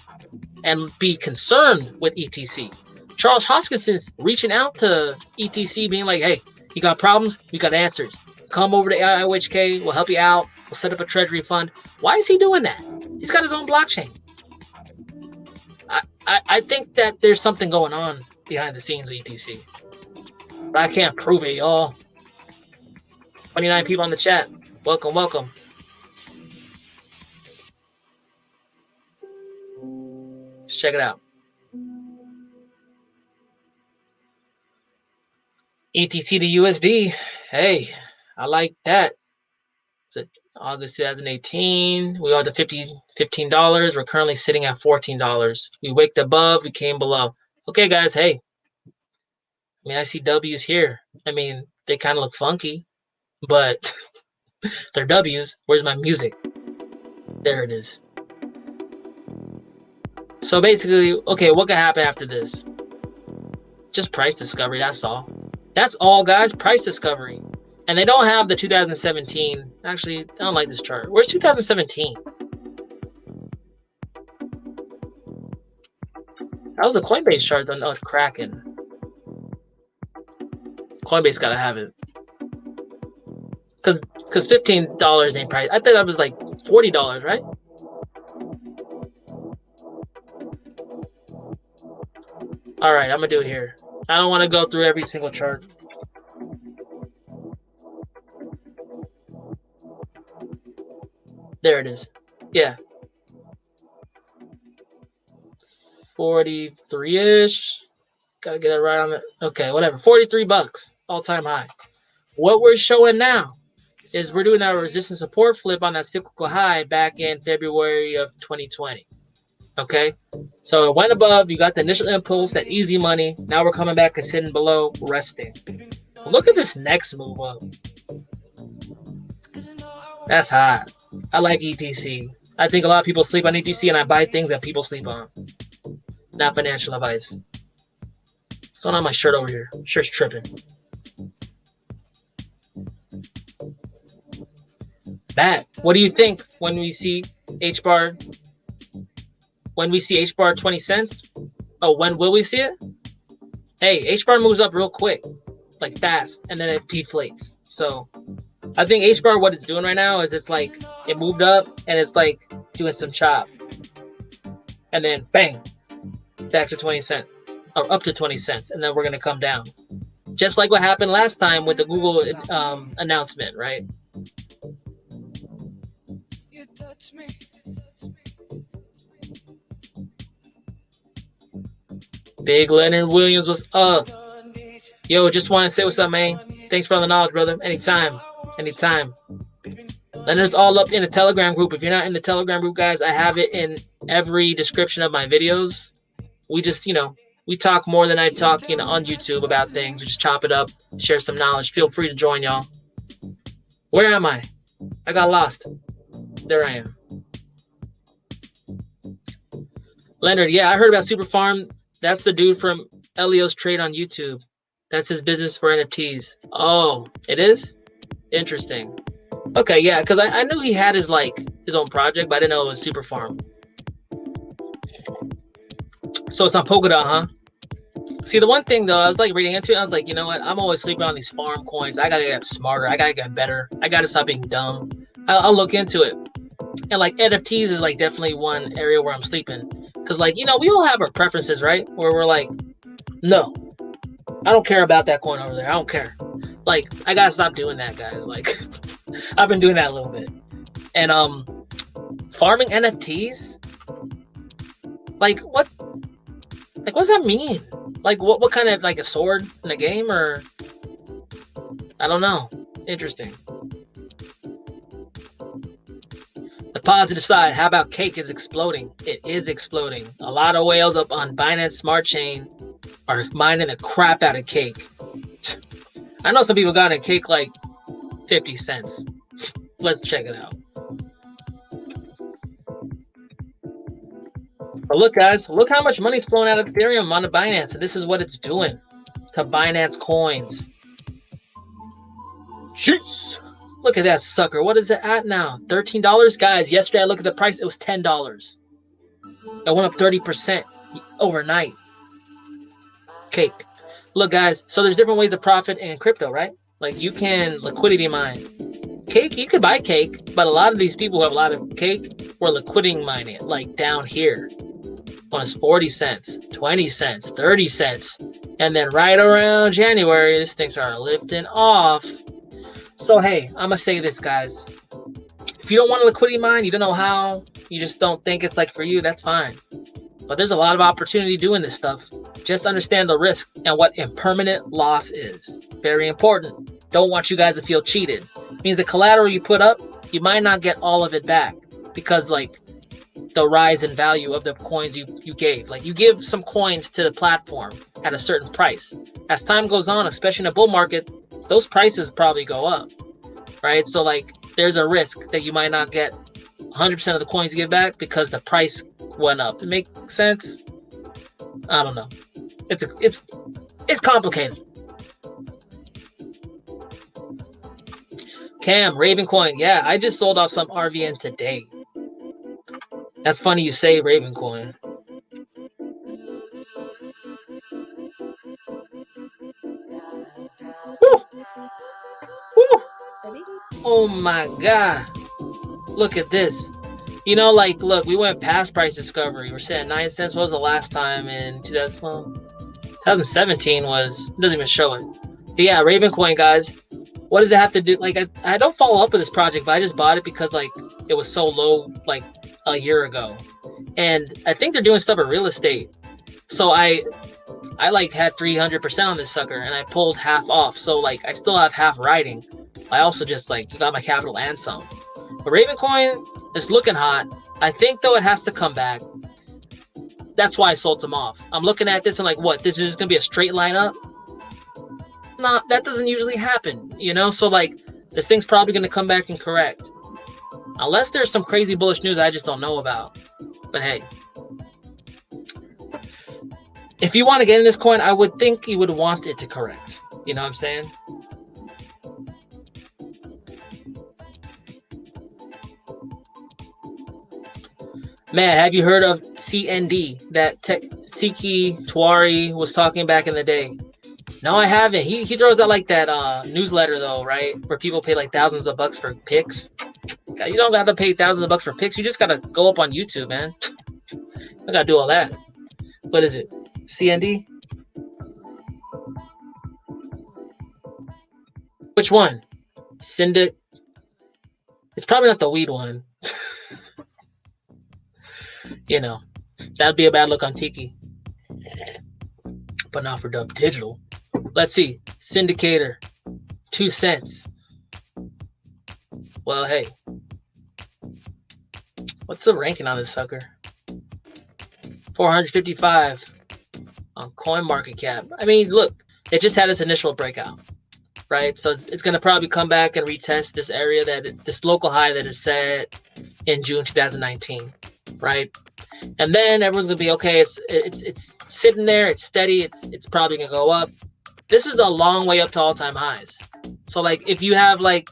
and be concerned with ETC. Charles Hoskinson's reaching out to ETC, being like, hey, you got problems? We got answers. Come over to IOHK, we'll help you out. We'll set up a treasury fund. Why is he doing that? He's got his own blockchain. I think that there's something going on behind the scenes with ETC. But I can't prove it, y'all. 29 people on the chat. Welcome, welcome. Let's check it out. ETC to USD. Hey, I like that. It's August 2018. We are at the $15. We're currently sitting at $14. We wicked above, we came below. Okay, guys, hey. I mean, I see W's here. I mean, they kind of look funky. but they're W's. Where's my music? There it is. So basically, okay, what could happen after this? Just price discovery, that's all. That's all, guys, price discovery. And they don't have the 2017. Actually, I don't like this chart. Where's 2017? That was a Coinbase chart, though. No, it's Kraken. Coinbase gotta have it. Cause $15 ain't price. I thought that was like $40, right? All right, I'm gonna do it here. I don't want to go through every single chart. There it is. Yeah. 43-ish. Gotta get it right on it. Okay, whatever. 43 bucks. All-time high. What we're showing now is we're doing our resistance support flip on that cyclical high back in February of 2020. Okay? So it went above. You got the initial impulse, that easy money. Now we're coming back and sitting below, resting. Look at this next move up. That's hot. I like ETC. I think a lot of people sleep on ETC, and I buy things that people sleep on. Not financial advice. What's going on with my shirt over here? Shirt's tripping. Back. What do you think when we see HBAR? When we see HBAR 20 cents? Oh, when will we see it? Hey, HBAR moves up real quick, like fast, and then it deflates. So I think HBAR, what it's doing right now is it's like it moved up and it's like doing some chop. And then bang, back to 20 cents, or up to 20 cents. And then we're going to come down. Just like what happened last time with the Google announcement, right? Big Leonard Williams, what's up? Yo, just want to say what's up, man. Thanks for all the knowledge, brother. Anytime. Anytime. Leonard's all up in the Telegram group. If you're not in the Telegram group, guys, I have it in every description of my videos. We just, we talk more than I talk, on YouTube about things. We just chop it up, share some knowledge. Feel free to join, y'all. Where am I? I got lost. There I am. Leonard, yeah, I heard about Super Farm. That's the dude from Elio's Trade on YouTube. That's his business for NFTs. Oh, it is? Interesting. Okay, yeah, because I knew he had his own project, but I didn't know it was Super Farm. So it's on Polkadot, huh? See, the one thing, though, I was reading into it, I was like, you know what? I'm always sleeping on these farm coins. I got to get smarter. I got to get better. I got to stop being dumb. I'll look into it. And NFTs is definitely one area where I'm sleeping. Because we all have our preferences, right? Where we're like, no, I don't care about that coin over there. I don't care. I got to stop doing that, guys. I've been doing that a little bit. And farming NFTs? What? What does that mean? What kind of, a sword in a game? Or, I don't know. Interesting. The positive side, how about cake is exploding? It is exploding. A lot of whales up on Binance Smart Chain are mining the crap out of cake. I know some people got in cake 50 cents. Let's check it out. But look, guys, look how much money's flowing out of Ethereum onto Binance, and this is what it's doing to Binance coins. Jeez. Look at that sucker. What is it at now? $13? Guys, yesterday I looked at the price. It was $10. It went up 30% overnight. Cake. Look, guys, so there's different ways to profit in crypto, right? You can liquidity mine. Cake, you could buy cake, but a lot of these people who have a lot of cake were liquidity mining it, down here. One is 40 cents, 20 cents, 30 cents. And then right around January, these things are lifting off. So, hey, I'm going to say this, guys. If you don't want a liquidity mine, you don't know how, you just don't think it's for you, that's fine. But there's a lot of opportunity doing this stuff. Just understand the risk and what impermanent loss is. Very important. Don't want you guys to feel cheated. It means the collateral you put up, you might not get all of it back because the rise in value of the coins you gave. You give some coins to the platform at a certain price. As time goes on, especially in a bull market, those prices probably go up. right? So like there's a risk that you might not get 100% of the coins you give back because the price went up. It makes sense? I don't know. It's complicated. Cam, Raven coin. Yeah, I just sold off some RVN today. That's funny you say Raven coin. Woo! Woo! Oh my god. Look at this. You know, like, look, we went past price discovery. We're saying 9 cents. What was the last time in 2017 was, it doesn't even show it. But yeah, Raven coin, guys. What does it have to do? Like, I don't follow up with this project, but I just bought it because, like, it was so low, like, a year ago. And I think they're doing stuff in real estate. So I like, had 300% on this sucker, and I pulled half off. So, like, I still have half riding. I also just, like, got my capital and some. But Raven coin is looking hot. I think, though, it has to come back. That's why I sold them off. I'm looking at this and, like, what? This is just going to be a straight line up? No, that doesn't usually happen, you know? So, like, this thing's probably going to come back and correct. Unless there's some crazy bullish news I just don't know about. But hey. If you want to get in this coin, I would think you would want it to correct. You know what I'm saying? Man, have you heard of CND? That Tiki Tuari was talking back in the day. No, I haven't. He throws out like that newsletter though, right? Where people pay like thousands of bucks for picks. God, you don't got to pay thousands of bucks for picks. You just got to go up on YouTube, man. I got to do all that. What is it? CND? Which one? Syndic? It's probably not the weed one. You know, that'd be a bad look on Tiki. But not for Dub Digital. Let's see. Syndicator. 2 cents. Well, hey. What's the ranking on this sucker? 455 on CoinMarketCap. I mean, look, it just had its initial breakout, right? So it's going to probably come back and retest this area this local high that is set in June 2019, right? And then everyone's going to be okay. It's sitting there. It's steady. It's probably going to go up. This is a long way up to all-time highs. So, like, if you have, like,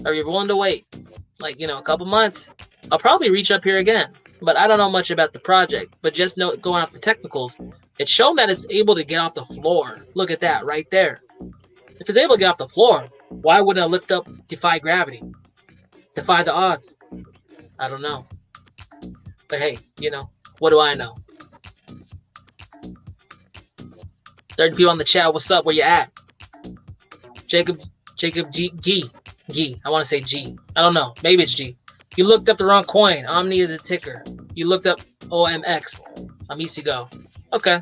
are you willing to wait, like, you know, a couple months, I'll probably reach up here again. But I don't know much about the project. But just know, going off the technicals, it's shown that it's able to get off the floor. Look at that right there. If it's able to get off the floor, why wouldn't it lift up, defy gravity, defy the odds? I don't know. But hey, you know, what do I know? 30 people on the chat. What's up? Where you at? Jacob G. I want to say G. I don't know. Maybe it's G. You looked up the wrong coin. Omni is a ticker. You looked up OMX. I'm easy go. Okay.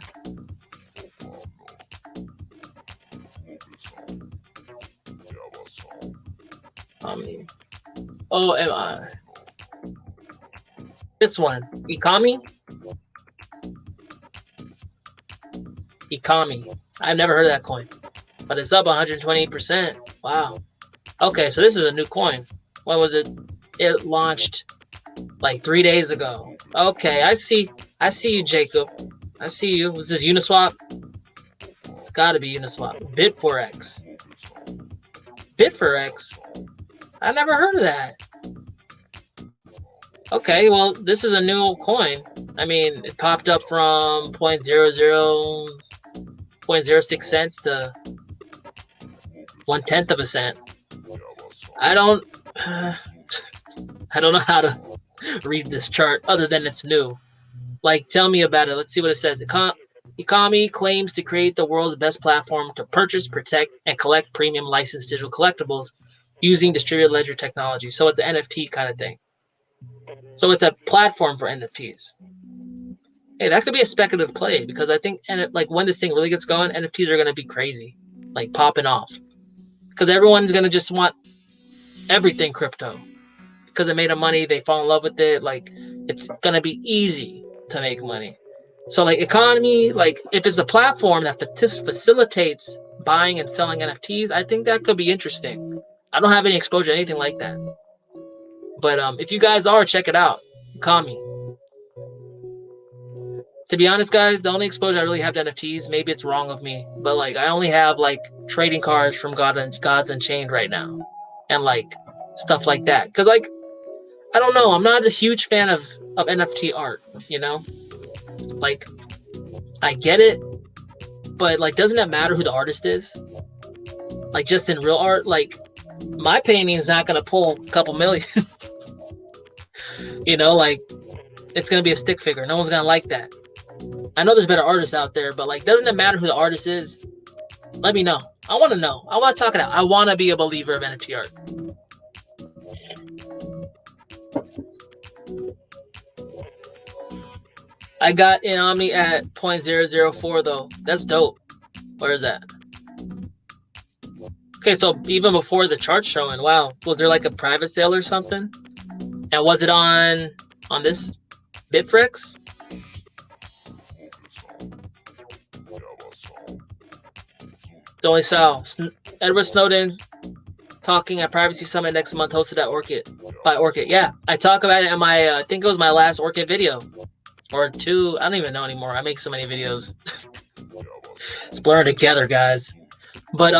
Omni. OMI. This one. Ikami? Ikami. I've never heard of that coin. But it's up 128%. Wow. Okay, so this is a new coin. When was it? It launched like 3 days ago. Okay, I see you, Jacob. I see you. Was this Uniswap? It's gotta be Uniswap. Bit4x. Bit4x? I never heard of that. Okay, well, this is a new coin. I mean, it popped up from 0.06 cents to 1/10 of a cent. I don't know how to read this chart other than it's new. Like, tell me about it. Let's see what it says. Ikami claims to create the world's best platform to purchase, protect, and collect premium licensed digital collectibles using distributed ledger technology. So it's an NFT kind of thing. So it's a platform for NFTs. Hey, that could be a speculative play because I think, and like, when this thing really gets going, NFTs are going to be crazy, like popping off, because everyone's going to just want everything crypto because it made them money. They fall in love with it. Like, it's going to be easy to make money. So, like, economy, like, if it's a platform that facilitates buying and selling NFTs, I think that could be interesting. I don't have any exposure to anything like that. But if you guys are, check it out. Call me. To be honest, guys, the only exposure I really have to NFTs, maybe it's wrong of me, but like I only have like trading cards from Gods Unchained right now, and like stuff like that. Cause like I don't know, I'm not a huge fan of NFT art. You know, like I get it, but like doesn't it matter who the artist is? Like just in real art, like my painting is not gonna pull a couple million. You know, like it's gonna be a stick figure. No one's gonna like that. I know there's better artists out there, but like, doesn't it matter who the artist is? Let me know. I want to know. I want to talk it out. I want to be a believer of NFT art. I got an Omni at 0.004 though. That's dope. Where is that? Okay, so even before the chart showing, wow, was there like a private sale or something? And was it on this Bitfrex? The only Sal. Edward Snowden talking at Privacy Summit next month, hosted at Orchid. By Orchid. Yeah, I talk about it in my, I think it was my last Orchid video. Or two, I don't even know anymore. I make so many videos. It's blurring together, guys. But,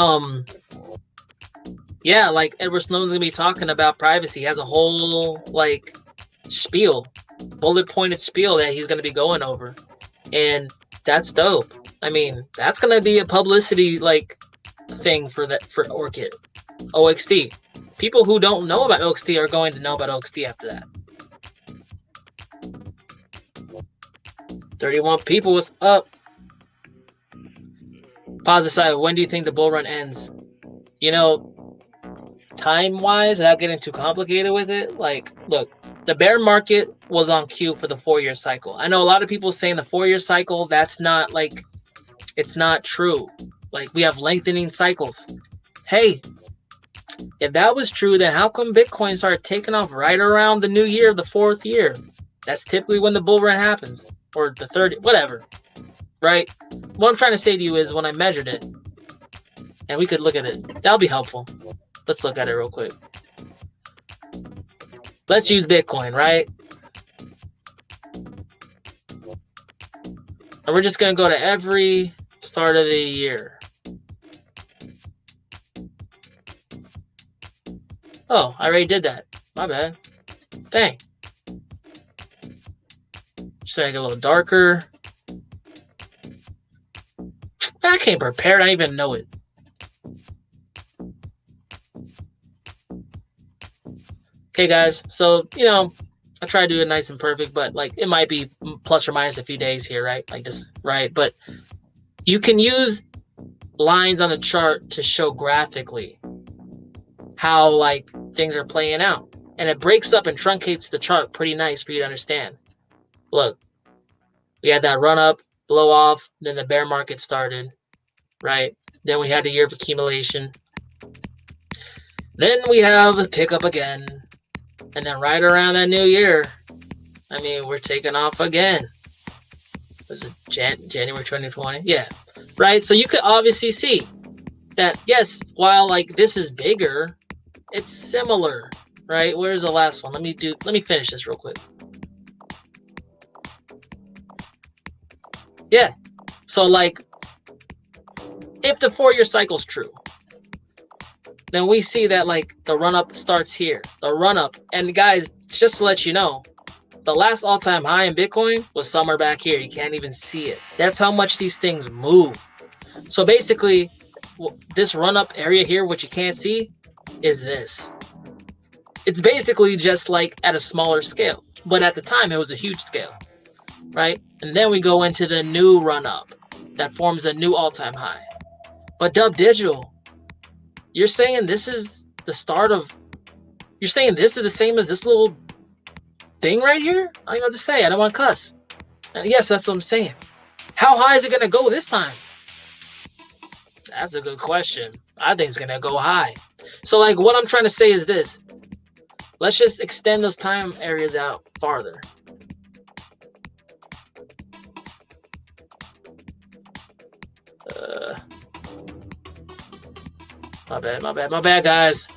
yeah, like Edward Snowden's gonna be talking about privacy. He has a whole, like, spiel. Bullet-pointed spiel that he's gonna be going over. And that's dope. I mean, that's gonna be a publicity like thing for Orchid, OXT. People who don't know about OXT are going to know about OXT after that. 31 people. What's up? Pause aside. When do you think the bull run ends? You know, time-wise, without getting too complicated with it. Like, look, the bear market was on cue for the 4-year cycle. I know a lot of people saying the 4-year cycle. That's not like. It's not true. Like, we have lengthening cycles. Hey, if that was true, then how come Bitcoin started taking off right around the new year of the 4th year? That's typically when the bull run happens. Or the 30, whatever. Right? What I'm trying to say to you is when I measured it, and we could look at it, that'll be helpful. Let's look at it real quick. Let's use Bitcoin, right? And we're just going to go to every start of the year. Oh, I already did that. My bad. Dang. Just make it a little darker. I came prepared. I didn't even know it. Okay, guys. So, you know, I try to do it nice and perfect, but like it might be plus or minus a few days here, right? Like just right. But you can use lines on the chart to show graphically how like things are playing out. And it breaks up and truncates the chart pretty nice for you to understand. Look, we had that run up, blow off, then the bear market started, right? Then we had the year of accumulation. Then we have a pickup again. And then right around that new year, I mean, we're taking off again. Was it January 2020? Yeah, right? So you could obviously see that, yes, while like this is bigger, it's similar, right? Where's the last one? Let me finish this real quick. Yeah, so like, if the 4-year cycle is true, then we see that like the run-up starts here. The run-up, and guys, just to let you know, the last all-time high in Bitcoin was somewhere back here. You can't even see it. That's how much these things move. So basically, this run-up area here, which you can't see, is this. It's basically just like at a smaller scale. But at the time, it was a huge scale, right? And then we go into the new run-up that forms a new all-time high. But Dub Digital, you're saying this is the start of... You're saying this is the same as this little thing right here? I don't know what to say. I don't want to cuss. And yes, that's what I'm saying. How high is it going to go this time? That's a good question. I think it's going to go high. So, like, what I'm trying to say is this. Let's just extend those time areas out farther. My bad, guys.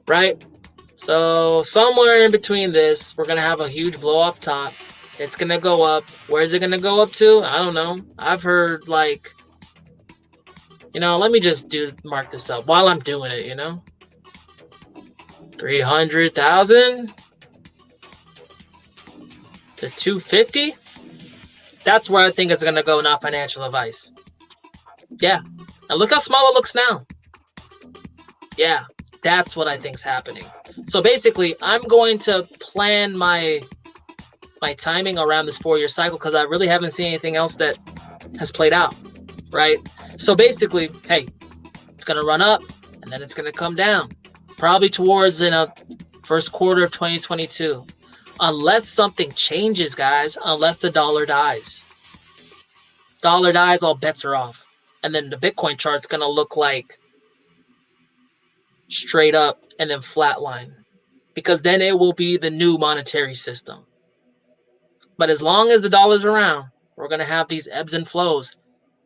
right? So somewhere in between this, we're going to have a huge blow off top. It's going to go up. Where's it going to go up to? I don't know. I've heard like, let me just mark this up while I'm doing it, 300,000 to 250. That's where I think it's going to go, not financial advice. Yeah. And look how small it looks now. Yeah, that's what I think's happening. So basically, I'm going to plan my timing around this 4-year cycle because I really haven't seen anything else that has played out, right? So basically, hey, it's going to run up and then it's going to come down, probably towards first quarter of 2022. Unless something changes, guys, unless the dollar dies. Dollar dies, all bets are off. And then the Bitcoin chart's going to look like straight up and then flatline. Because then it will be the new monetary system. But as long as the dollar's around, we're going to have these ebbs and flows.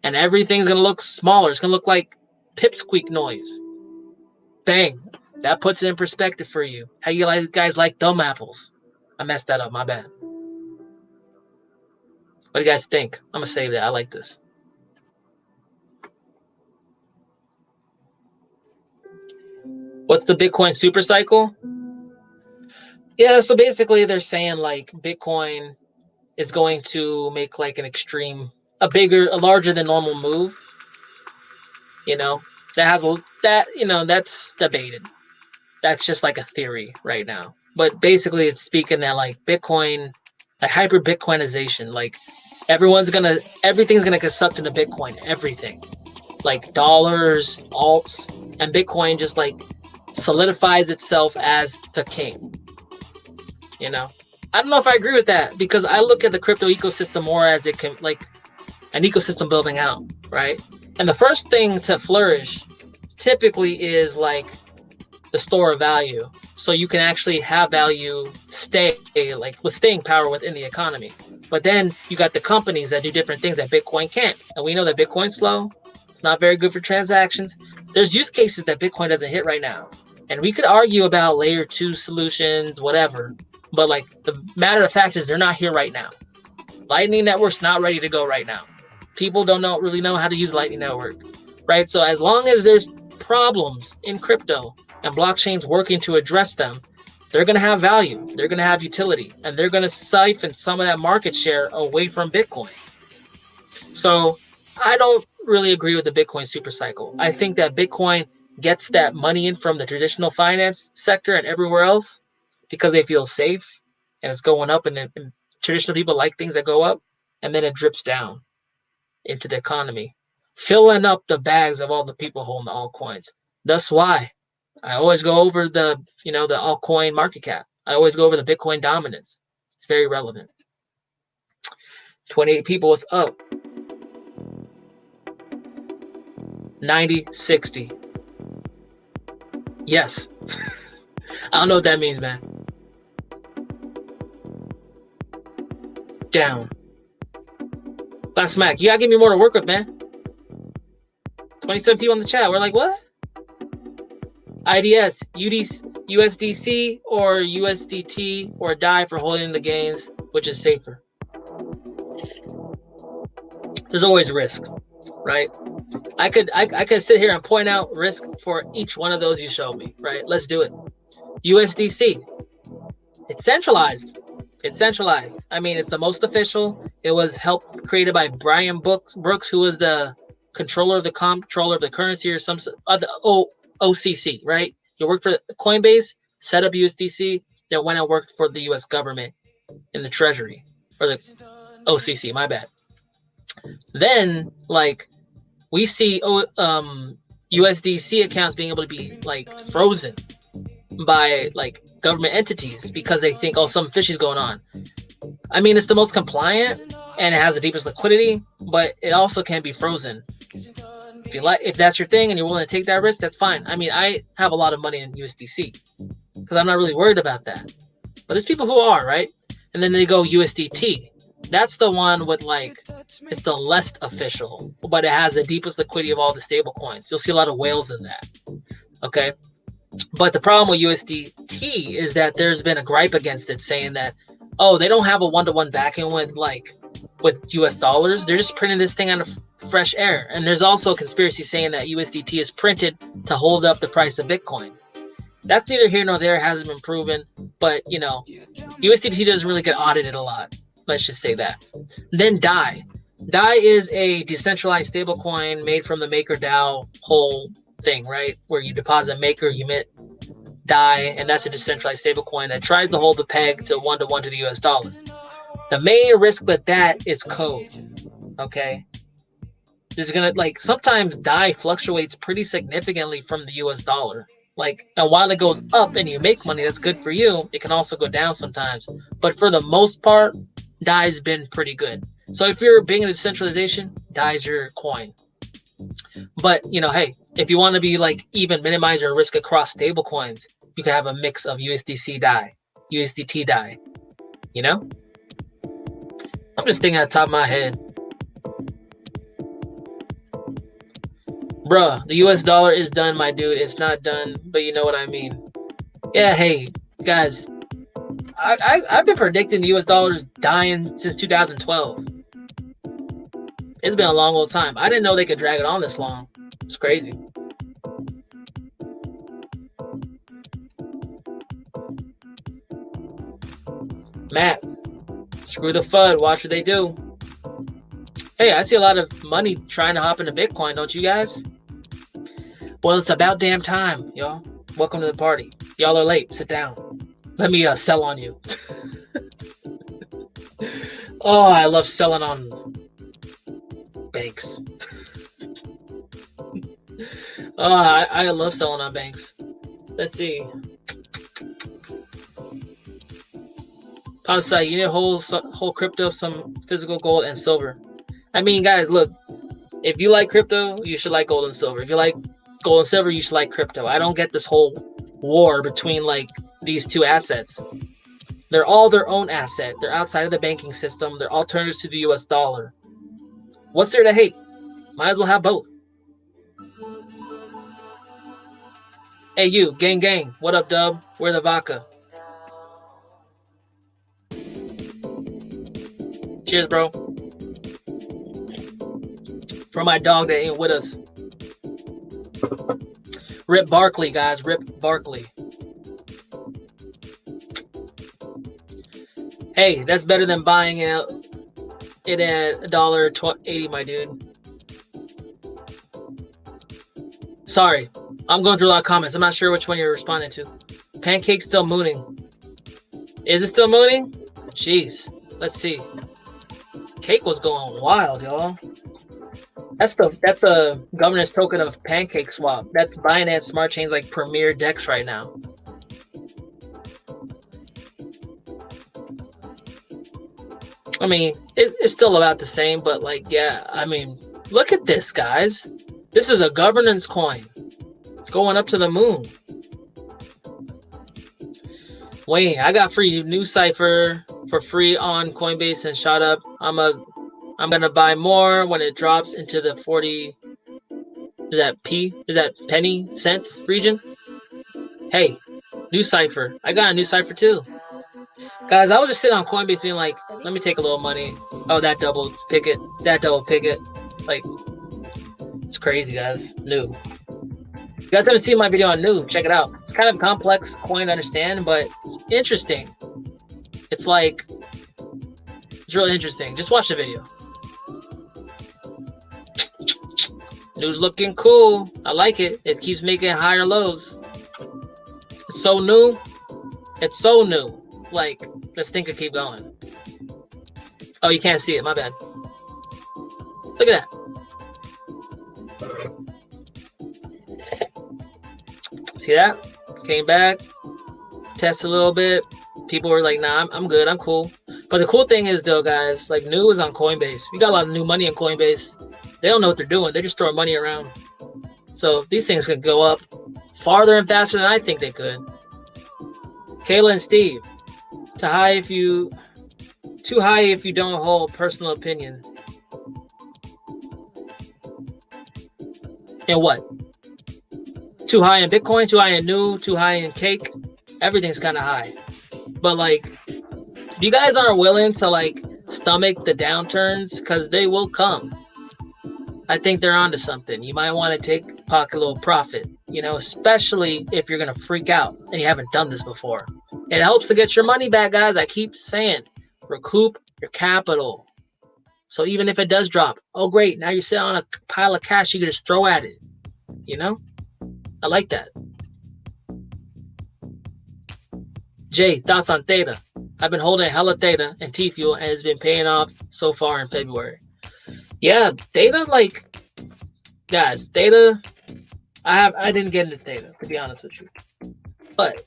And everything's going to look smaller. It's going to look like pipsqueak noise. Bang. That puts it in perspective for you. How you guys like dumb apples? I messed that up. My bad. What do you guys think? I'm going to save that. I like this. What's the Bitcoin super cycle? Yeah, so basically they're saying like Bitcoin is going to make like an extreme, a larger than normal move. That's debated. That's just like a theory right now. But basically it's speaking that like Bitcoin, like hyper Bitcoinization, like everything's gonna get sucked into Bitcoin, everything. Like dollars, alts, and Bitcoin just like solidifies itself as the king. I don't know if I agree with that because I look at the crypto ecosystem more as it can like an ecosystem building out, right? And the first thing to flourish typically is like the store of value. So you can actually have value stay like with staying power within the economy. But then you got the companies that do different things that Bitcoin can't. And we know that Bitcoin's slow. It's not very good for transactions. There's use cases that Bitcoin doesn't hit right now. And we could argue about layer 2 solutions, whatever. But like the matter of fact is they're not here right now. Lightning Network's not ready to go right now. People don't really know how to use Lightning Network, right? So as long as there's problems in crypto and blockchains working to address them, they're going to have value. They're going to have utility. And they're going to siphon some of that market share away from Bitcoin. So I don't really agree with the Bitcoin super cycle. I think that Bitcoin gets that money in from the traditional finance sector and everywhere else because they feel safe and it's going up and traditional people like things that go up, and then it drips down into the economy, filling up the bags of all the people holding the altcoins. That's why I always go over the altcoin market cap. I always go over the Bitcoin dominance. It's very relevant. 28 people is up. 90, 60. Yes. I don't know what that means, man. Down. Last smack. You gotta give me more to work with, man. 27 people in the chat. We're like, what? IDS, USDC or USDT or die for holding the gains, which is safer. There's always risk, right? I could sit here and point out risk for each one of those you show me, right? Let's do it. USDC. It's centralized. I mean, it's the most official. It was created by Brian Brooks, who was the controller of the currency or some other OCC, right? You worked for Coinbase, set up USDC, then went and worked for the U.S. government in the Treasury, or the OCC, my bad. Then, like, we see USDC accounts being able to be, like, frozen by, like, government entities because they think, oh, something fishy's going on. I mean, it's the most compliant, and it has the deepest liquidity, but it also can be frozen. If that's your thing and you're willing to take that risk, that's fine. I mean, I have a lot of money in USDC because I'm not really worried about that. But there's people who are, right? And then they go USDT. That's the one with, like, it's the less official, but it has the deepest liquidity of all the stable coins. You'll see a lot of whales in that. Okay. But the problem with USDT is that there's been a gripe against it, saying that, oh, they don't have a one-to-one backing with US dollars. They're just printing this thing out of fresh air. And there's also a conspiracy saying that USDT is printed to hold up the price of Bitcoin. That's neither here nor there. It hasn't been proven. But, you know, USDT doesn't really get audited a lot. Let's just say that. Then DAI. DAI is a decentralized stablecoin made from the MakerDAO whole thing, right? Where you deposit Maker, you emit DAI, and that's a decentralized stablecoin that tries to hold the peg to one-to-one to the US dollar. The main risk with that is code, okay? There's gonna, like, sometimes DAI fluctuates pretty significantly from the US dollar. Like, and while it goes up and you make money, that's good for you. It can also go down sometimes. But for the most part, DAI's been pretty good. So if you're being in decentralization, DAI's your coin. But, you know, hey, if you want to be like even minimize your risk across stable coins, you can have a mix of USDC DAI, USDT DAI, you know? I'm just thinking at the top of my head. Bruh, the US dollar is done, my dude. It's not done, but you know what I mean. Yeah, hey, guys, I've been predicting the US dollar's dying since 2012. It's been a long old time. I didn't know they could drag it on this long. It's crazy. Matt, screw the FUD. Watch what they do. Hey, I see a lot of money trying to hop into Bitcoin, don't you guys? Well, it's about damn time, y'all. Welcome to the party. Y'all are late. Sit down. Let me sell on you. Oh, I love selling on banks. Oh, I love selling on banks. Let's see. Outside, you need whole crypto, some physical gold and silver. I mean, guys, look. If you like crypto, you should like gold and silver. If you like gold and silver, you should like crypto. I don't get this whole war between like these two assets. They're all their own asset. They're outside of the banking system. They're alternatives to the US dollar. What's there to hate? Might as well have both. Hey, you, gang. What up, dub? Where the vodka? Cheers, bro. For my dog that ain't with us. Rip Barkley, guys. Rip Barkley. Hey, that's better than buying it at $1.80, my dude. Sorry, I'm going through a lot of comments. I'm not sure which one you're responding to. Pancake's still mooning. Is it still mooning? Jeez. Let's see. Cake was going wild, y'all. That's a governance token of Pancake Swap. That's Binance Smart Chain's like premier DEX right now. I mean, it's still about the same, but like, yeah, I mean, look at this, guys. This is a governance coin. It's going up to the moon. Wayne, I got free news cipher for free on Coinbase and shot up. I'm gonna buy more when it drops into the 40. Is that penny cents region? Hey, new cipher. I got a new cipher too. Guys, I was just sitting on Coinbase being like, let me take a little money. Oh, that double picket. Like, it's crazy, guys. New. If you guys haven't seen my video on new, check it out. It's kind of a complex coin to understand, but interesting. It's like, it's really interesting. Just watch the video. New's looking cool. I like it. It keeps making higher lows. It's so new. It's so new. Like, let's think of keep going. Oh, you can't see it. My bad. Look at that. See that? Came back. Tested a little bit. People were like, nah, I'm good. I'm cool. But the cool thing is, though, guys, like, new is on Coinbase. We got a lot of new money on Coinbase. They don't know what they're doing. They're just throwing money around. So these things could go up farther and faster than I think they could. Kayla and Steve. Too high if you don't hold personal opinion. In what? Too high in Bitcoin, too high in Nu, too high in Cake. Everything's kind of high. But like, if you guys aren't willing to like stomach the downturns, because they will come, I think they're onto something. You might want to take pocket a little profit, you know, especially if you're gonna freak out and you haven't done this before. It helps to get your money back, guys. I keep saying, recoup your capital. So even if it does drop, oh great, now you're sitting on a pile of cash you can just throw at it. You know, I like that. Jay, thoughts on Theta? I've been holding hella Theta and T-Fuel and it's been paying off so far in February. Yeah, Theta, like, guys, Theta, I didn't get into Theta, to be honest with you. But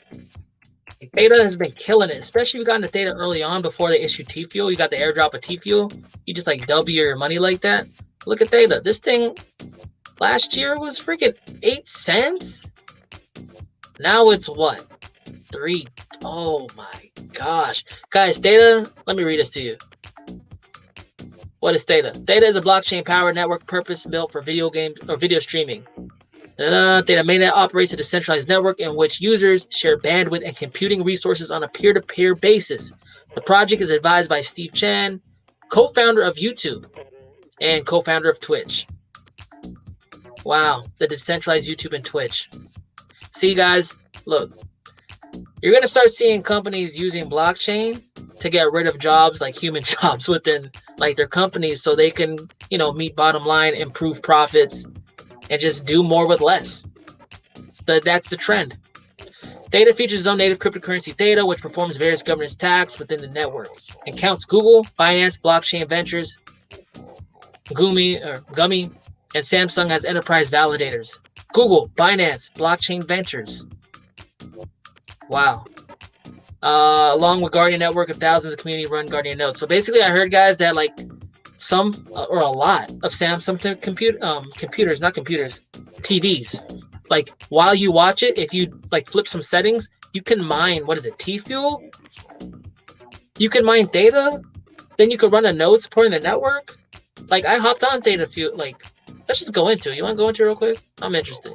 Theta has been killing it, especially if you got into Theta early on before they issued T-Fuel. You got the airdrop of T-Fuel. You just like double your money like that. Look at Theta. This thing last year was freaking 8 cents. Now it's what? 3. Oh my gosh. Guys, Theta, let me read this to you. What is Theta? Theta is a blockchain-powered network purpose-built for video games or video streaming. Theta mainnet operates a decentralized network in which users share bandwidth and computing resources on a peer-to-peer basis. The project is advised by Steve Chen, co-founder of YouTube and co-founder of Twitch. Wow, the decentralized YouTube and Twitch. See, guys, look, you're going to start seeing companies using blockchain to get rid of jobs, like human jobs within like their companies, so they can, you know, meet bottom line, improve profits, and just do more with less. That's the trend. Theta features its own native cryptocurrency Theta, which performs various governance tasks within the network and counts Google, Binance, Blockchain Ventures, Gummy, and Samsung as enterprise validators. Google, Binance, Blockchain Ventures. Wow. Along with Guardian Network of thousands of community-run Guardian nodes. So basically, I heard, guys, that like some or a lot of Samsung TVs. Like while you watch it, if you like flip some settings, you can mine, what is it, T-Fuel? You can mine Theta, then you could run a node supporting the network. Like I hopped on Theta few, like, let's just go into it. You want to go into it real quick? I'm interested.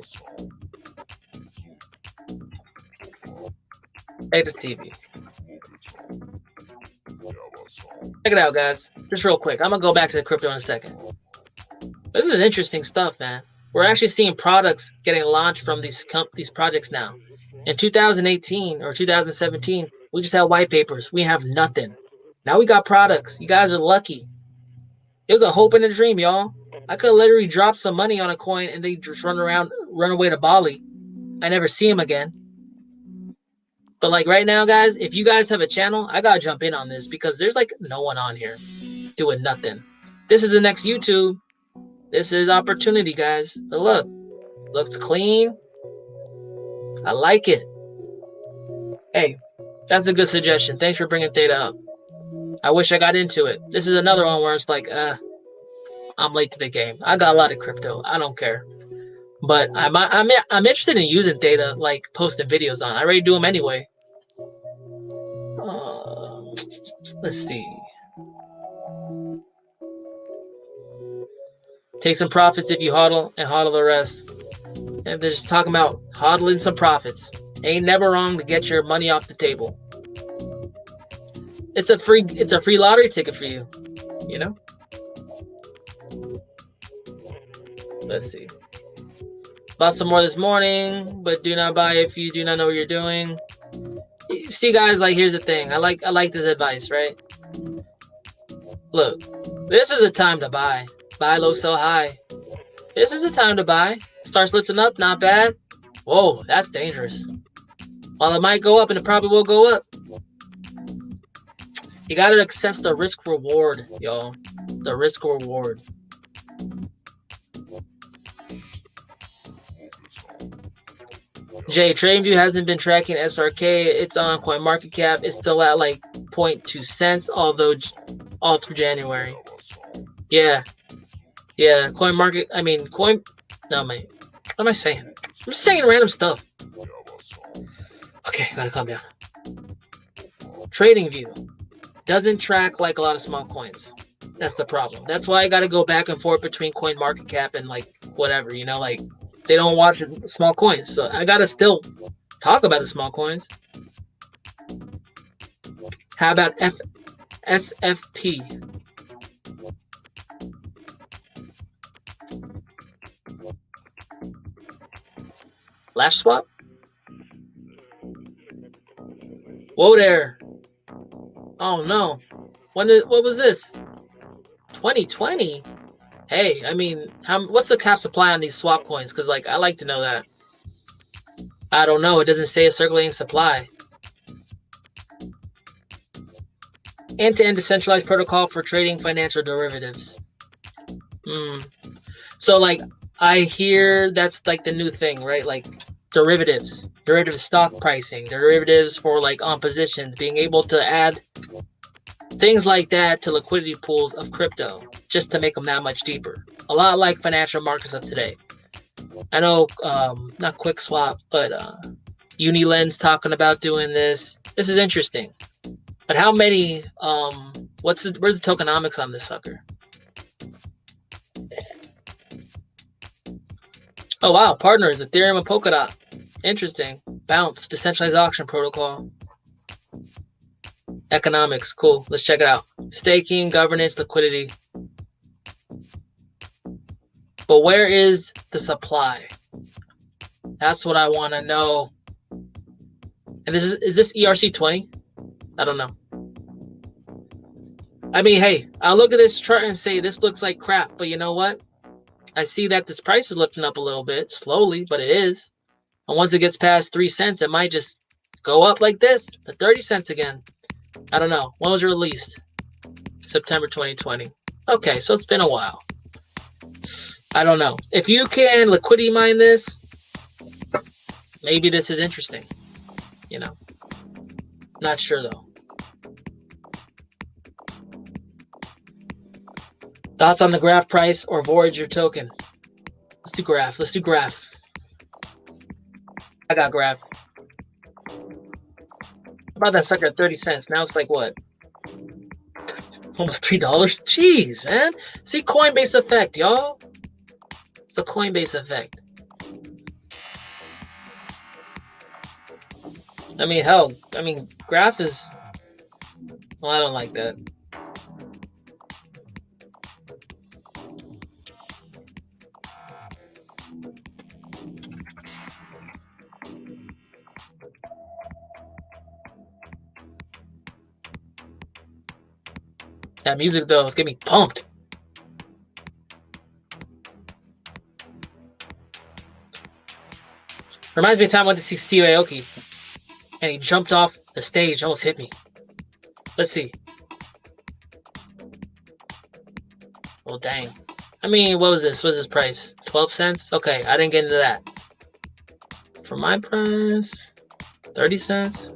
Theta TV. Check it out, guys. Just real quick. I'm going to go back to the crypto in a second. This is interesting stuff, man. We're actually seeing products getting launched from these projects now. In 2018 or 2017, we just had white papers. We have nothing. Now we got products. You guys are lucky. It was a hope and a dream, y'all. I could literally drop some money on a coin and they just run away to Bali. I never see them again. But like right now, guys, if you guys have a channel, I gotta jump in on this because there's like no one on here doing nothing. This is the next YouTube. This is opportunity, guys. But look, looks clean. I like it. Hey, that's a good suggestion. Thanks for bringing Theta up. I wish I got into it. This is another one where it's like, I'm late to the game. I got a lot of crypto. I don't care. But I'm interested in using Theta, like posting videos on. I already do them anyway. Let's see. Take some profits if you hodl and hodl the rest. And they're just talking about hodling some profits. Ain't never wrong to get your money off the table. It's a free lottery ticket for you, you know? Let's see. Bought some more this morning, but do not buy if you do not know what you're doing. See, guys, like here's the thing. I like this advice, right? Look, this is a time to buy. Buy low, sell high. This is a time to buy. Starts lifting up, not bad. Whoa, that's dangerous. While it might go up, and it probably will go up, you gotta assess the risk reward, y'all. The risk reward. Jay, TradingView hasn't been tracking SRK. It's on CoinMarketCap. It's still at like 0.2 cents, although all through January. Yeah. No, mate. What am I saying? I'm just saying random stuff. Okay, gotta calm down. TradingView doesn't track like a lot of small coins. That's the problem. That's why I gotta go back and forth between CoinMarketCap and like whatever, you know, like They don't watch small coins. So I gotta still talk about the small coins. How about SFP? Lash swap? Whoa there. Oh no. What was this? 2020? Hey, I mean, what's the cap supply on these swap coins? Because, like, I like to know that. I don't know. It doesn't say a circulating supply. End-to-end decentralized protocol for trading financial derivatives. So, like, I hear that's, like, the new thing, right? Like, derivatives. Derivative stock pricing. Derivatives for, like, on positions. Being able to add things like that to liquidity pools of crypto just to make them that much deeper. A lot like financial markets of today. I know, not QuickSwap, but Unilend's talking about doing this. This is interesting. But how many, where's the tokenomics on this sucker? Oh wow, partners, Ethereum and Polkadot. Interesting. Bounce, decentralized auction protocol. Economics, cool. Let's check it out. Staking, governance, liquidity. But where is the supply? That's what I want to know. And is this ERC20? I don't know. I mean, hey, I'll look at this chart and say this looks like crap, but you know what? I see that this price is lifting up a little bit, slowly, but it is. And once it gets past 3 cents, it might just go up like this to 30 cents again. I don't know. When was it released? September 2020. Okay, so it's been a while. I don't know. If you can liquidity mine this, maybe this is interesting. You know, not sure though. Thoughts on the graph price or Voyager token? Let's do graph. Let's do graph. I got graph. About that sucker at 30 cents. Now it's like what? Almost $3. Jeez, man. See, Coinbase effect, y'all. It's the Coinbase effect. I mean, hell, graph is... Well, I don't like that. That music, though, is getting me pumped. Reminds me of the time I went to see Steve Aoki, and he jumped off the stage, almost hit me. Let's see. Well, dang. I mean, what was this? What was this price? 12 cents? Okay, I didn't get into that. For my price, 30 cents.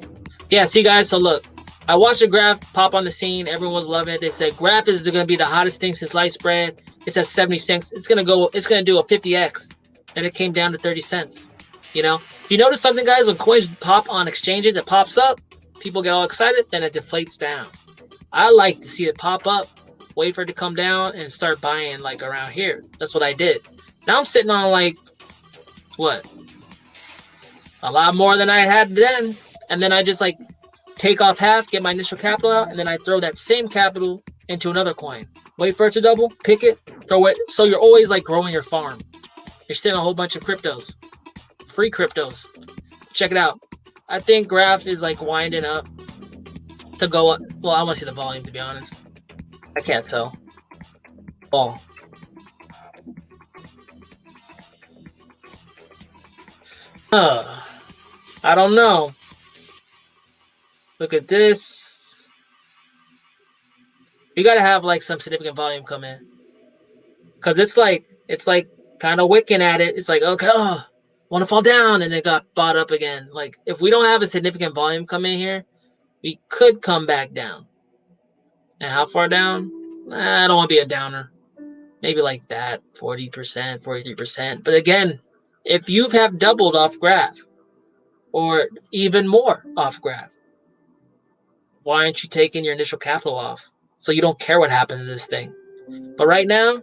Yeah, see, guys, so look. I watched the graph pop on the scene. Everyone's loving it. They said graph is going to be the hottest thing since light spread. It's at 70 cents. It's going to do a 50x. And it came down to 30 cents. You know, if you notice something, guys, when coins pop on exchanges, it pops up. People get all excited. Then it deflates down. I like to see it pop up, wait for it to come down, and start buying like around here. That's what I did. Now I'm sitting on like, what? A lot more than I had then. And then I just like take off half, get my initial capital out, and then I throw that same capital into another coin. Wait for it to double, pick it, throw it. So you're always like growing your farm. You're sitting on a whole bunch of cryptos, free cryptos. Check it out. I think graph is like winding up to go up. Well, I want to see the volume, to be honest. I can't tell. Oh. I don't know. Look at this. You gotta have like some significant volume come in, cause it's like kind of wicking at it. It's like, okay, want to fall down, and it got bought up again. Like if we don't have a significant volume come in here, we could come back down. And how far down? I don't want to be a downer. Maybe like that, 40%, 43%. But again, if you have doubled off graph, or even more off graph, why aren't you taking your initial capital off? So you don't care what happens to this thing. But right now,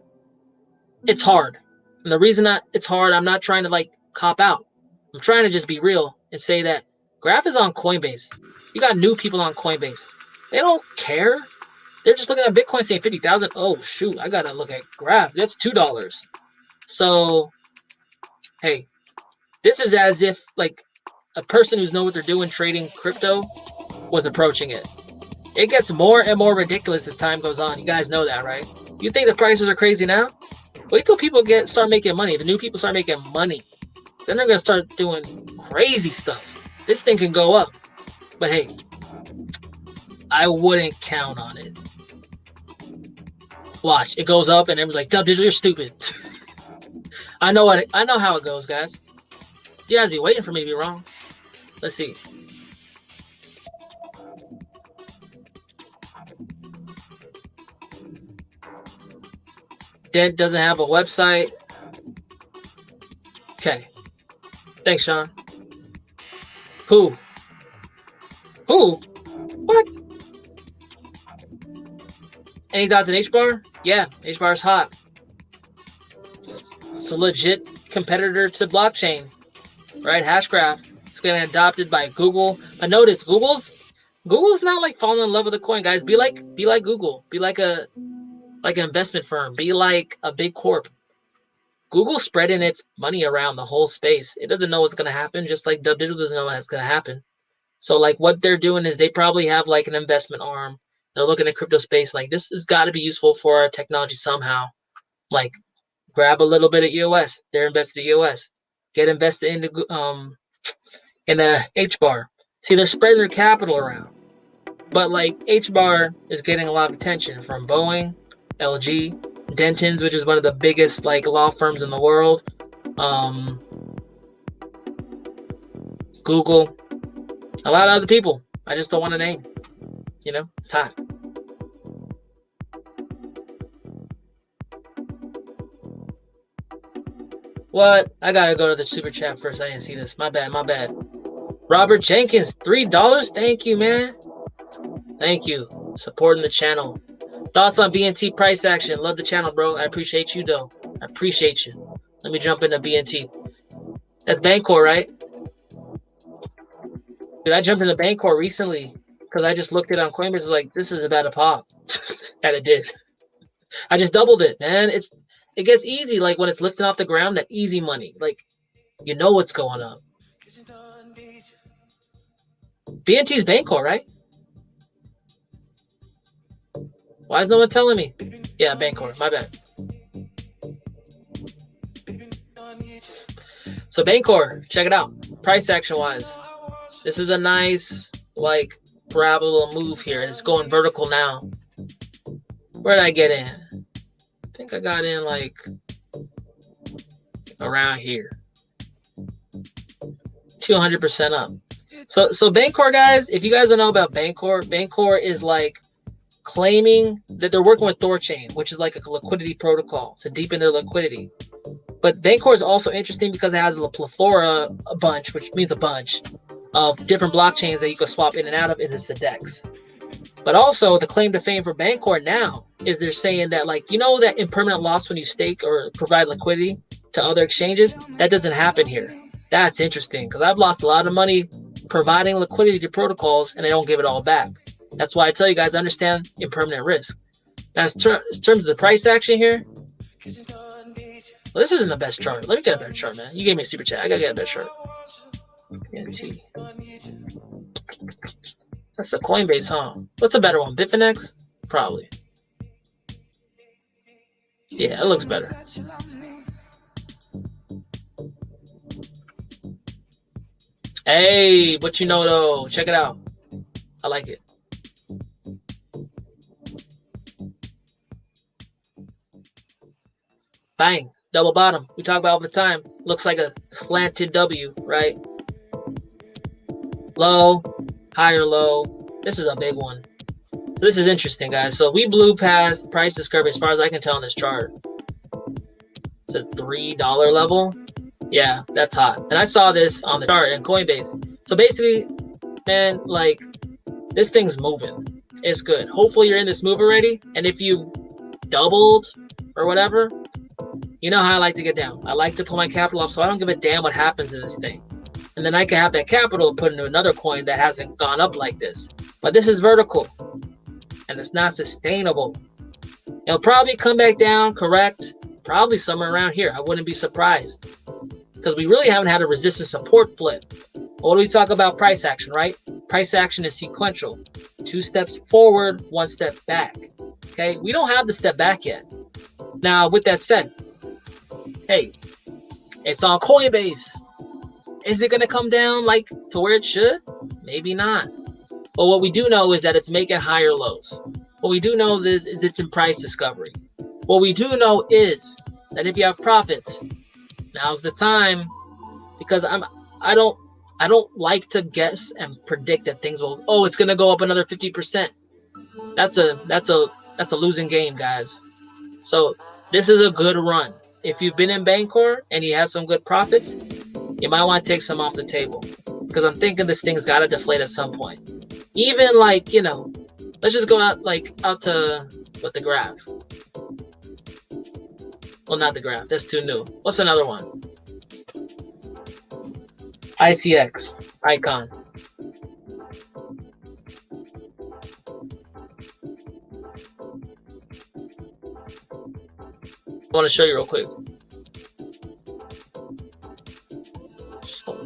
it's hard. And the reason that it's hard, I'm not trying to like cop out. I'm trying to just be real and say that Graph is on Coinbase. You got new people on Coinbase. They don't care. They're just looking at Bitcoin saying 50,000. Oh, shoot. I got to look at Graph. That's $2. So, hey, this is as if like a person who's know what they're doing trading crypto was approaching it. It gets more and more ridiculous as time goes on. You guys know that, right? You think the prices are crazy now? Wait till people start making money. The new people start making money. Then they're going to start doing crazy stuff. This thing can go up. But hey, I wouldn't count on it. Watch, it goes up and everyone's like, Dub Digital, you're stupid. I know how it goes, guys. You guys be waiting for me to be wrong. Let's see. Dent doesn't have a website. Okay. Thanks, Sean. Who? What? Any thoughts on HBAR? Yeah, HBAR is hot. It's a legit competitor to blockchain, right? Hashgraph. It's getting adopted by Google. I noticed Google's not like falling in love with the coin, guys. Be like Google. Be like an investment firm. Be like a big corp. Google's spreading its money around the whole space. It doesn't know what's going to happen, just like Dub Digital doesn't know what's going to happen. So like what they're doing is they probably have like an investment arm. They're looking at crypto space like this has got to be useful for our technology somehow. Like grab a little bit of EOS. They're invested in EOS. Get invested in the HBAR. See, they're spreading their capital around. But like HBAR is getting a lot of attention from Boeing, LG, Dentons, which is one of the biggest like law firms in the world. Google, a lot of other people. I just don't want to name. You know, it's hot. What? I gotta go to the super chat first. I didn't see this. My bad. Robert Jenkins, $3. Thank you, man. Thank you. Supporting the channel. Thoughts on BNT price action? Love the channel, bro. I appreciate you, though. I appreciate you. Let me jump into BNT. That's Bancor, right? Dude, I jumped into Bancor recently because I just looked it on Coinbase. Was like, this is about to pop. And it did. I just doubled it, man. It gets easy, like when it's lifting off the ground, that easy money. Like, you know what's going on. BNT's Bancor, right? Why is no one telling me? Yeah, Bancor. My bad. So Bancor, check it out. Price action wise, this is a nice like parabola move here, and it's going vertical now. Where did I get in? I think I got in like around here. 200% up. So Bancor, guys, if you guys don't know about Bancor is like claiming that they're working with Thorchain, which is like a liquidity protocol to deepen their liquidity. But Bancor is also interesting because it has a plethora, a bunch, which means a bunch of different blockchains that you can swap in and out of, and it's a DEX. But also the claim to fame for Bancor now is they're saying that, like, you know, that impermanent loss when you stake or provide liquidity to other exchanges, that doesn't happen here. That's interesting because I've lost a lot of money providing liquidity to protocols and I don't give it all back. That's why I tell you guys, understand impermanent risk. Now, in terms of the price action here, well, this isn't the best chart. Let me get a better chart, man. You gave me a super chat. I gotta get a better chart. BNT. That's the Coinbase, huh? What's a better one? Bitfinex? Probably. Yeah, it looks better. Hey, what you know though? Check it out. I like it. Bang. Double bottom. We talk about all the time. Looks like a slanted W, right? Low, higher low. This is a big one. So this is interesting, guys. So we blew past price discovery as far as I can tell on this chart. It's at $3 level. Yeah, that's hot. And I saw this on the chart in Coinbase. So basically, man, like, this thing's moving. It's good. Hopefully you're in this move already. And if you've doubled or whatever, You know how I like to get down. I like to pull my capital off, so I don't give a damn what happens in this thing. And then I can have that capital put into another coin that hasn't gone up like this. But this is vertical, and it's not sustainable. It'll probably come back down, correct, probably somewhere around here. I wouldn't be surprised, because we really haven't had a resistance support flip. What do we talk about? Price action, right? Price action is sequential. 2 steps forward, 1 step back. Okay, we don't have the step back yet. Now, with that said, hey, it's on Coinbase. Is it going to come down like to where it should? Maybe not. But what we do know is that it's making higher lows. What we do know is it's in price discovery. What we do know is that if you have profits, now's the time, because I don't like to guess and predict that things will, oh, it's going to go up another 50%. That's a losing game, guys. So this is a good run. If you've been in Bancor and you have some good profits, you might want to take some off the table, because I'm thinking this thing's got to deflate at some point. Even like, you know, let's just go out to what, the graph. Well, not the graph. That's too new. What's another one? ICX, icon. I want to show you real quick.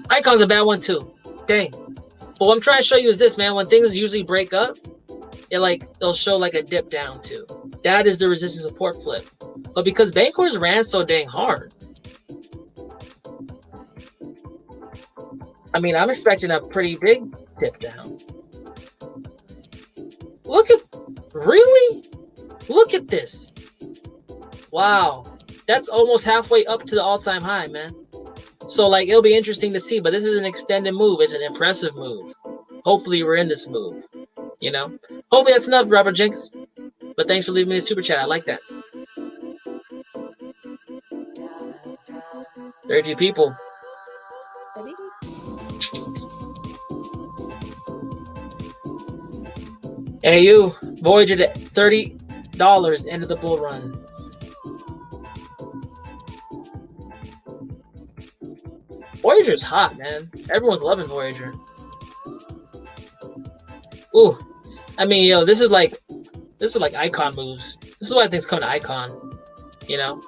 Icon's a bad one too. Dang. But what I'm trying to show you is this, man. When things usually break up, they'll show like a dip down too. That is the resistance support flip. But because Bancor's ran so dang hard, I mean, I'm expecting a pretty big dip down. Really? Look at this. Wow. That's almost halfway up to the all-time high, man. So, like, it'll be interesting to see, but this is an extended move. It's an impressive move. Hopefully, we're in this move, you know? Hopefully, that's enough, Robert Jenks. But thanks for leaving me a super chat. I like that. 32 people. Ready? Hey, you. Voyager at $30 into the bull run. Voyager's hot, man. Everyone's loving Voyager. Ooh, I mean, yo, this is like icon moves. This is why things come to icon. You know,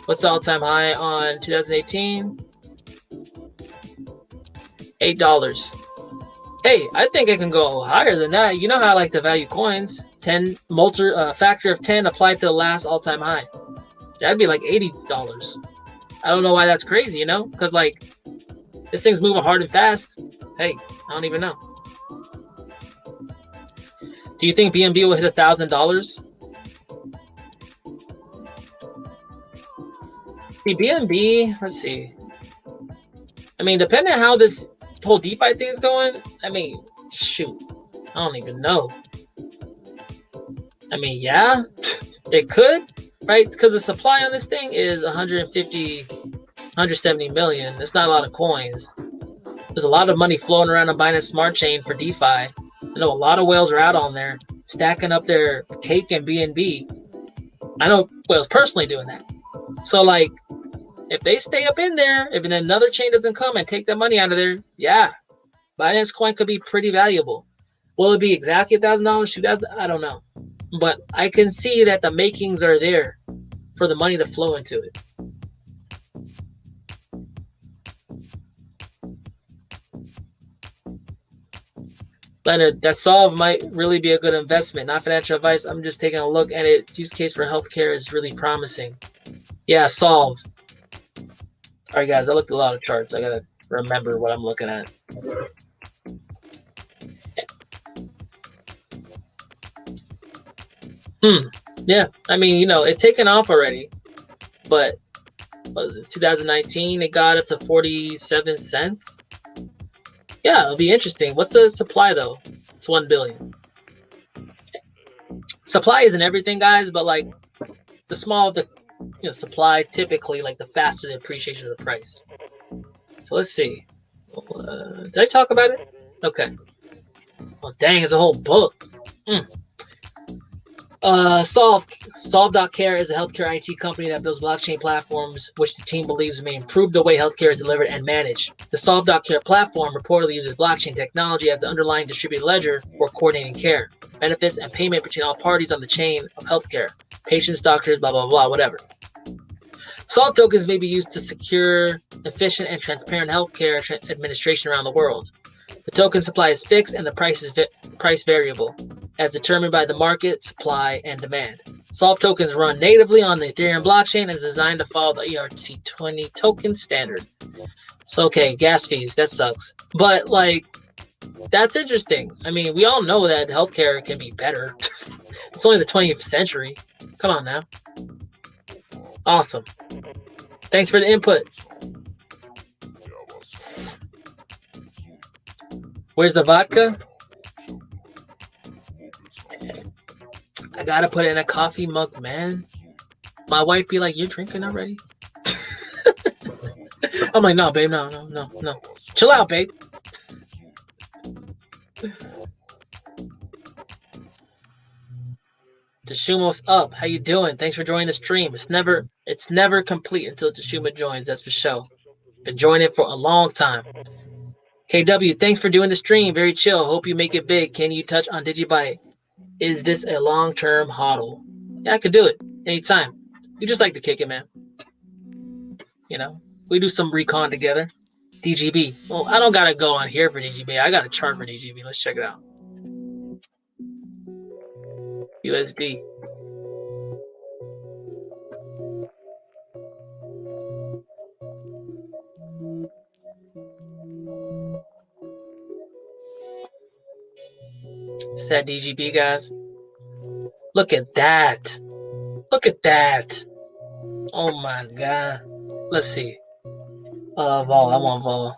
what's the all-time high on 2018? $8. Hey, I think it can go higher than that. You know how I like to value coins. 10 factor of 10 applied to the last all-time high. That'd be like $80. I don't know why that's crazy, you know? Because, like, this thing's moving hard and fast. Hey, I don't even know. Do you think BNB will hit $1,000? See, BNB, let's see. I mean, depending on how this whole DeFi thing is going, I mean, shoot, I don't even know. I mean, yeah, it could, right? Because the supply on this thing is 170 million. It's not a lot of coins. There's a lot of money flowing around on Binance Smart Chain for DeFi. I know a lot of whales are out on there stacking up their cake and BNB. I know whales personally doing that. So, like, if they stay up in there, if another chain doesn't come and take the money out of there, yeah, Binance Coin could be pretty valuable. Will it be exactly $1,000? Shoot, I don't know. But I can see that the makings are there for the money to flow into it. Leonard, that Solve might really be a good investment. Not financial advice. I'm just taking a look at its use case for healthcare is really promising. Yeah, Solve. All right, guys, I looked at a lot of charts. I got to remember what I'm looking at. Yeah, I mean, you know, it's taken off already. But, what was it, 2019? It got up to 47 cents. Yeah, it'll be interesting. What's the supply, though? It's 1 billion. Supply isn't everything, guys, but, like, the smaller the supply, typically, like, the faster the appreciation of the price. So let's see. Did I talk about it? Okay. Oh, dang, it's a whole book. Solve.care is a healthcare IT company that builds blockchain platforms, which the team believes may improve the way healthcare is delivered and managed. The Solve.care platform reportedly uses blockchain technology as the underlying distributed ledger for coordinating care, benefits, and payment between all parties on the chain of healthcare, patients, doctors, blah, blah, blah, whatever. Solve tokens may be used to secure efficient and transparent healthcare administration around the world. The token supply is fixed and the price is price variable, as determined by the market, supply, and demand. Solve tokens run natively on the Ethereum blockchain and is designed to follow the ERC20 token standard. So, okay, gas fees, that sucks. But, like, that's interesting. I mean, we all know that healthcare can be better. It's only the 20th century. Come on now. Awesome. Thanks for the input. Where's the vodka? I gotta put it in a coffee mug, man. My wife be like, "You're drinking already?" I'm like, "No, babe, no. Chill out, babe." Tashumo's up. How you doing? Thanks for joining the stream. It's never complete until Tashuma joins. That's for sure. Been joining it for a long time. KW, thanks for doing the stream. Very chill. Hope you make it big. Can you touch on DigiByte? Is this a long-term hodl? Yeah, I could do it anytime. You just like to kick it, man. You know, we do some recon together. DGB. Well, I don't gotta go on here for DGB. I got a chart for DGB. Let's check it out. USD. It's that DGB, guys. Look at that. Look at that. Oh my god. Let's see. Vol. I want Vol.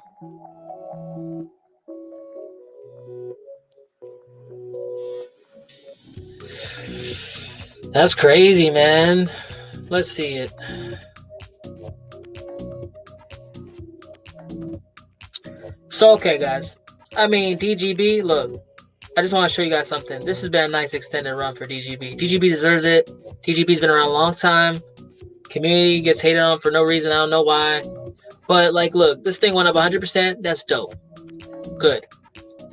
That's crazy, man. Let's see it. So, okay, guys. I mean, DGB, look. I just want to show you guys something. This has been a nice extended run for DGB. DGB deserves it. DGB's been around a long time. Community gets hated on for no reason. I don't know why. But, like, look. This thing went up 100%. That's dope. Good.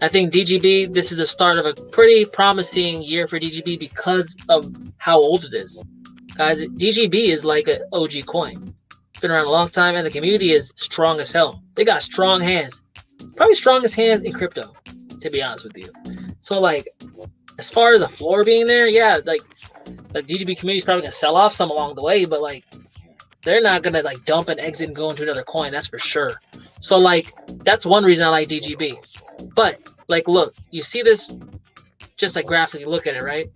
I think DGB, this is the start of a pretty promising year for DGB because of how old it is. Guys, DGB is like an OG coin. It's been around a long time, and the community is strong as hell. They got strong hands. Probably strongest hands in crypto, to be honest with you. So, like, as far as the floor being there, yeah, like the DGB community is probably going to sell off some along the way, but, like, they're not going to, like, dump and exit and go into another coin. That's for sure. So, like, that's one reason I like DGB. But, like, look, you see this, just like graphically look at it, right?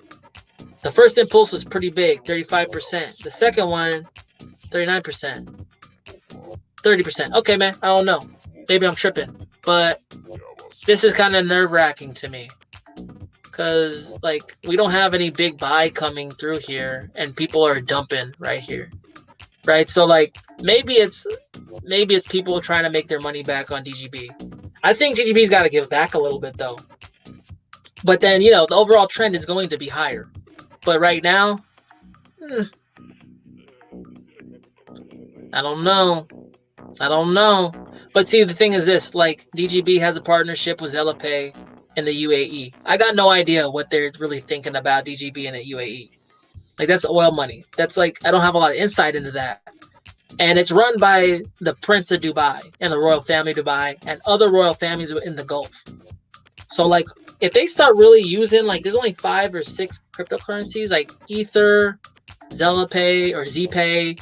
The first impulse was pretty big, 35%. The second one, 39%. 30%. Okay, man, I don't know. Maybe I'm tripping. But this is kind of nerve-wracking to me. Because, like, we don't have any big buy coming through here, and people are dumping right here. Right? So, like, maybe it's people trying to make their money back on DGB. I think DGB's got to give back a little bit, though. But then, you know, the overall trend is going to be higher. But right now, I don't know. But see, the thing is this, like, DGB has a partnership with ZellaPay in the UAE. I got no idea what they're really thinking about DGB in the UAE. Like, that's oil money. That's like, I don't have a lot of insight into that. And it's run by the Prince of Dubai and the royal family of Dubai and other royal families in the Gulf. So, like, if they start really using, like, there's only 5 or 6 cryptocurrencies, like Ether, ZellaPay or ZPay,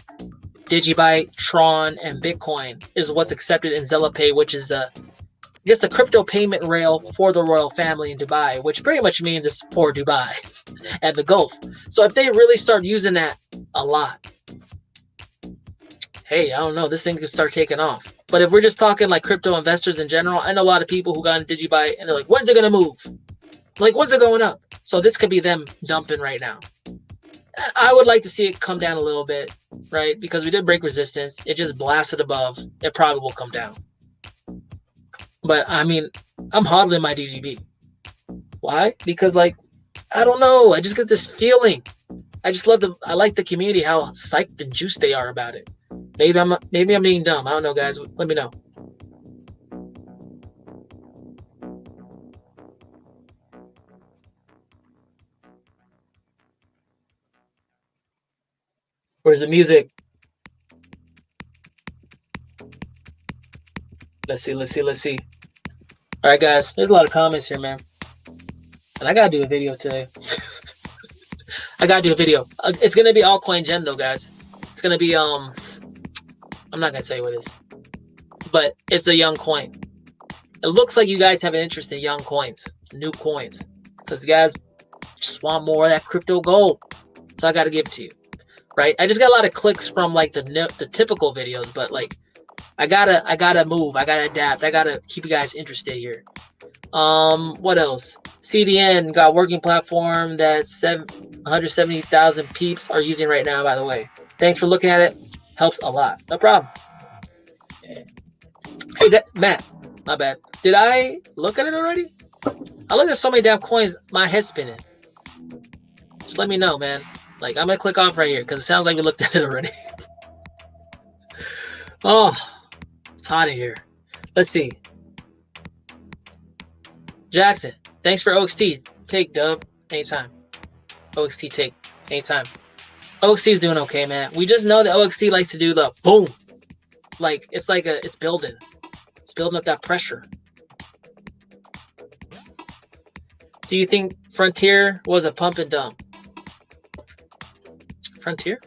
DigiByte, Tron, and Bitcoin is what's accepted in ZellaPay, which is the crypto payment rail for the royal family in Dubai, which pretty much means it's for Dubai and the Gulf. So if they really start using that a lot, hey, I don't know, this thing could start taking off. But if we're just talking like crypto investors in general, I know a lot of people who got into DigiByte and they're like, when's it going to move? Like, when's it going up? So this could be them dumping right now. I would like to see it come down a little bit, right? Because we did break resistance. It just blasted above. It probably will come down. But, I mean, I'm hodling my DGB. Why? Because, like, I don't know. I just get this feeling. I just love I like the community, how psyched and juiced they are about it. Maybe I'm being dumb. I don't know, guys. Let me know. Where's the music? Let's see. All right, guys. There's a lot of comments here, man. And I gotta do a video today. I gotta do a video. It's gonna be altcoin gen though, guys. It's gonna be I'm not gonna say what it is, but it's a young coin. It looks like you guys have an interest in young coins, new coins, because you guys just want more of that crypto gold. So I gotta give it to you, right? I just got a lot of clicks from like the typical videos, but like I gotta move. I gotta adapt. I gotta keep you guys interested here. What else? CDN got working platform that 170,000 peeps are using right now, by the way. Thanks for looking at it. Helps a lot. No problem. Hey, Matt, my bad. Did I look at it already? I looked at so many damn coins, my head's spinning. Just let me know, man. Like, I'm going to click off right here because it sounds like we looked at it already. Oh, it's hot in here. Let's see. Jackson, thanks for OXT. Take, dub. Anytime. OXT, take. Anytime. OXT is doing okay, man. We just know that OXT likes to do the boom. Like, it's building. It's building up that pressure. Do you think Frontier was a pump and dump? Frontier?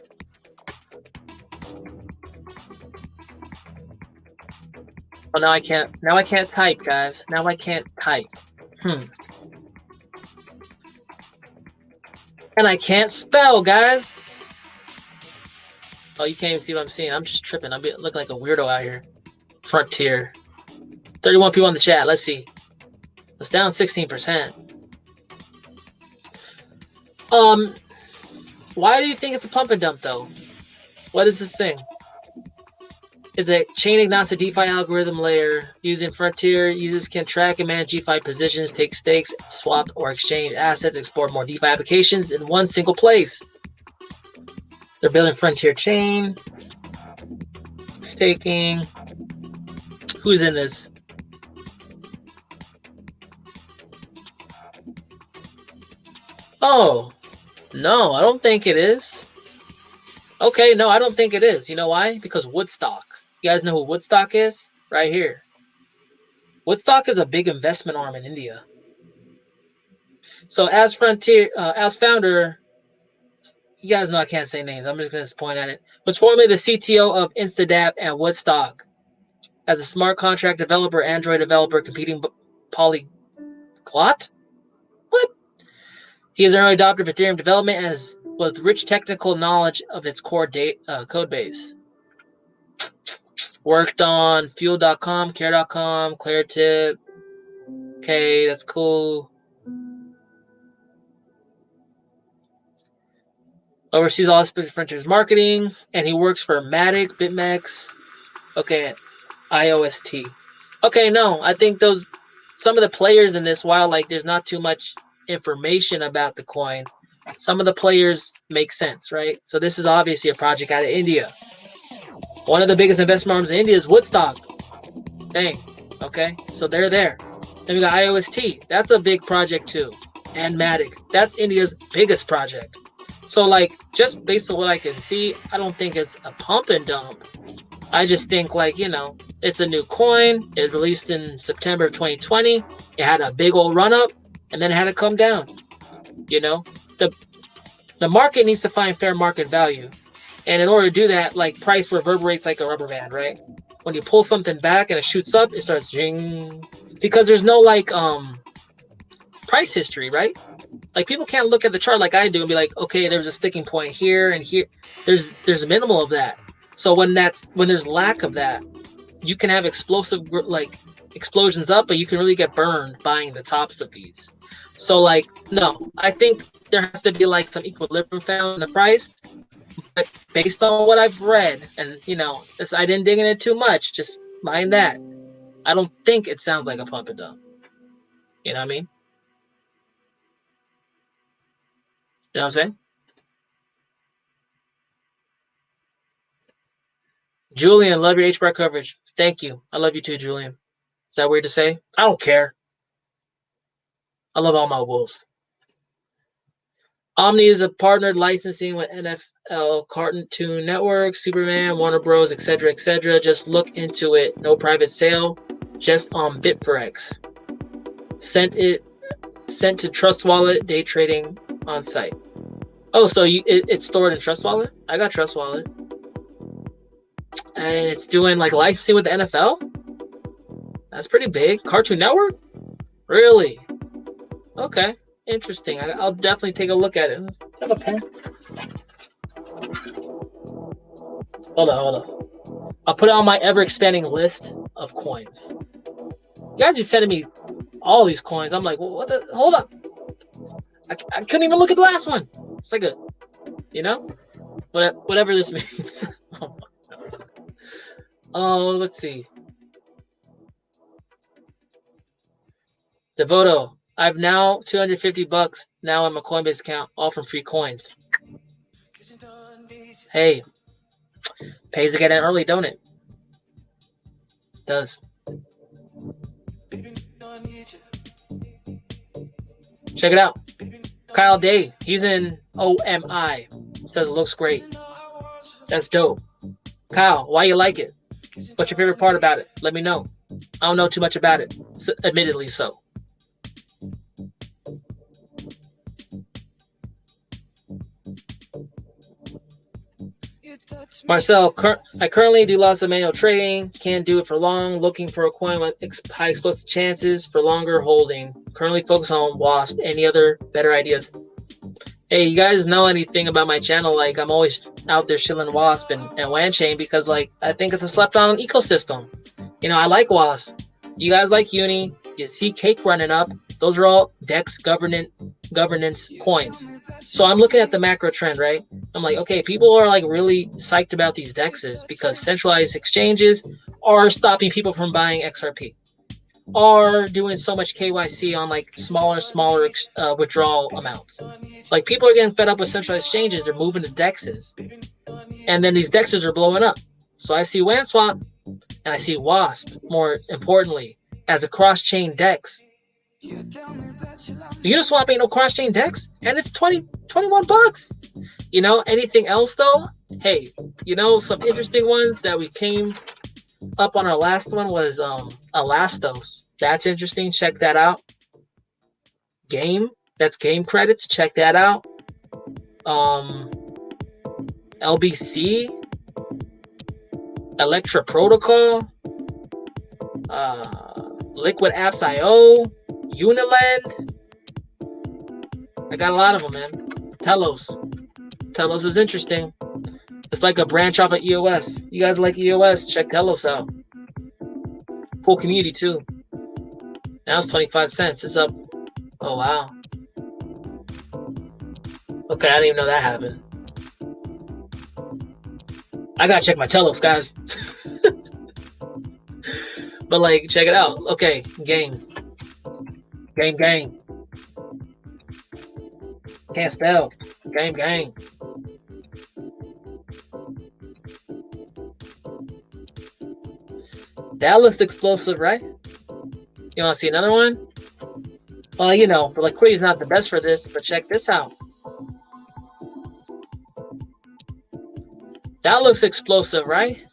Oh, now I can't type, guys. Now I can't type. And I can't spell, guys. Oh, you can't even see what I'm seeing. I'm just tripping. I'm looking like a weirdo out here. Frontier. 31 people in the chat. Let's see. It's down 16%. Why do you think it's a pump and dump, though? What is this thing? Is a chain agnostic DeFi algorithm layer. Using Frontier, users can track and manage DeFi positions, take stakes, swap or exchange assets, explore more DeFi applications in one single place. They're building Frontier chain, staking. Who's in this? Oh, no, I don't think it is. Okay, no, I don't think it is. You know why? Because Woodstock. You guys know who Woodstock is? Right here. Woodstock is a big investment arm in India. So as Frontier, as founder, you guys know I can't say names. I'm just going to point at it. Was formerly the CTO of Instadap and Woodstock. As a smart contract developer, Android developer, competing polyglot? What? He is an early adopter of Ethereum development and with rich technical knowledge of its core code base. Worked on Fuel.com, Care.com, Clartip. Okay, that's cool. Oversees all aspects of Frontier's marketing, and he works for Matic, BitMEX. Okay, IOST. Okay, no, I think some of the players in this, while like there's not too much information about the coin, some of the players make sense, right? So this is obviously a project out of India. One of the biggest investment arms in India is Woodstock. Dang. Okay, so they're there. Then we got IOST. That's a big project too. And Matic. That's India's biggest project. So like, just based on what I can see, I don't think it's a pump and dump. I just think like, you know, it's a new coin. It released in September of 2020. It had a big old run up and then it had to come down. You know, the market needs to find fair market value. And in order to do that, like price reverberates like a rubber band, right? When you pull something back and it shoots up, it starts jing. Because there's no like price history, right? Like people can't look at the chart like I do and be like, okay, there's a sticking point here and here. There's minimal of that. So when there's lack of that, you can have explosive like explosions up, but you can really get burned buying the tops of these. So like, no, I think there has to be like some equilibrium found in the price. But based on what I've read, and you know, I didn't dig in it too much, just mind that. I don't think it sounds like a pump and dump. You know what I mean? You know what I'm saying? Julian, love your HBAR coverage. Thank you. I love you too, Julian. Is that weird to say? I don't care. I love all my Wolves. Omni is a partnered licensing with NFL, Cartoon Network, Superman, Warner Bros, etc., etc. Just look into it. No private sale, just on Bitforex. Sent to Trust Wallet. Day trading on site. Oh, so it's stored in Trust Wallet? I got Trust Wallet, and it's doing like licensing with the NFL. That's pretty big. Cartoon Network, really? Okay. Interesting. I'll definitely take a look at it. Let's have a pen. Hold on. I'll put it on my ever-expanding list of coins. You guys be sending me all these coins. I'm like, well, what the? Hold up. I couldn't even look at the last one. It's like whatever this means. Oh, let's see. Devoto. I've now $250 now in my Coinbase account, all from free coins. Hey, pays to get in early, don't it? It does. Check it out. Kyle Day, he's in OMI. Says it looks great. That's dope. Kyle, why you like it? What's your favorite part about it? Let me know. I don't know too much about it, admittedly so. Marcel, I currently do lots of manual trading. Can't do it for long. Looking for a coin with high explosive chances for longer holding. Currently focus on WASP. Any other better ideas? Hey, you guys know anything about my channel? Like, I'm always out there shilling WASP and WanChain because, like, I think it's a slept-on ecosystem. You know, I like WASP. You guys like Uni. You see Cake running up. Those are all DEX governance coins. So I'm looking at the macro trend, right? I'm like, okay, people are like really psyched about these DEXs because centralized exchanges are stopping people from buying XRP, are doing so much KYC on like smaller withdrawal amounts. Like people are getting fed up with centralized exchanges. They're moving to DEXs, and then these DEXs are blowing up. So I see WANSwap and I see WASP, more importantly, as a cross-chain DEX. Uniswap ain't no cross-chain DEX, and it's $21. You know, anything else though? Hey, you know, some interesting ones that we came up on our last one was Elastos. That's interesting. Check that out. Game. That's game credits. Check that out. LBC. Electra Protocol. Liquid Apps IO. Uniland. I got a lot of them, man. Telos. Telos is interesting. It's like a branch off of EOS. You guys like EOS? Check Telos out. Cool community too. Now it's 25 cents. It's up. Oh wow. Okay, I didn't even know that happened. I gotta check my Telos, guys. But like, check it out. Okay, gang. Gang. Can't spell. Gang. That looks explosive, right? You want to see another one? Well, you know, but liquidity's not the best for this, but check this out. That looks explosive, right?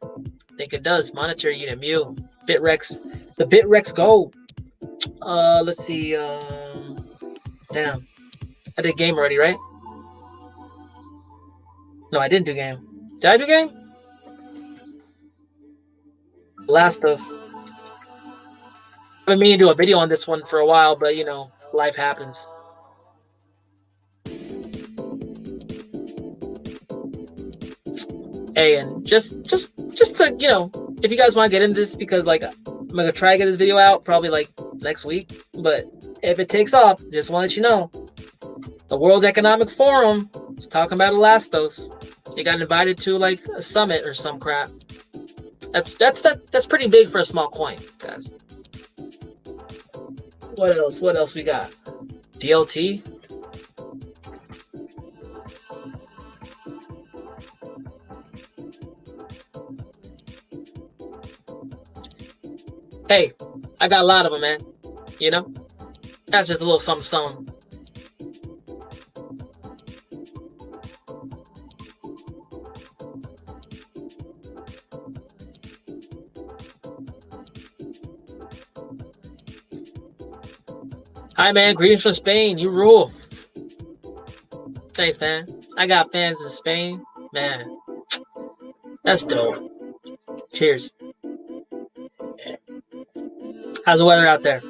I think it does. Monetary unit mu. Bitrex. The Bitrex Gold. Let's see. Damn. I did game already, right? No, I didn't do game. Did I do game? Lastos. I've been meaning to do a video on this one for a while, but you know, life happens. Hey, and just to, you know, if you guys want to get into this, because like I'm gonna try to get this video out probably like next week, but if it takes off, just want to let you know, the World Economic Forum is talking about Elastos. They got invited to like a summit or some crap. That's pretty big for a small coin, guys. What else we got? DLT. Hey, I got a lot of them, man. You know, that's just a little something, something. Hi, man. Greetings from Spain. You rule. Thanks, man. I got fans in Spain. Man, that's dope. Cheers. How's the weather out there?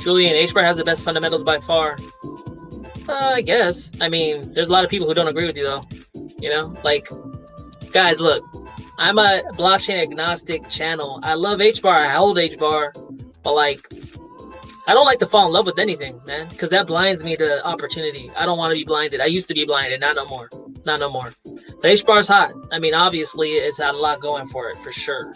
Julian, HBAR has the best fundamentals by far. I guess. I mean, there's a lot of people who don't agree with you, though. You know, like, guys, look, I'm a blockchain agnostic channel. I love HBAR. I hold HBAR, but like, I don't like to fall in love with anything, man, because that blinds me to opportunity. I don't want to be blinded. I used to be blinded, not no more. Not no more. But HBAR is hot. I mean, obviously, it's had a lot going for it, for sure.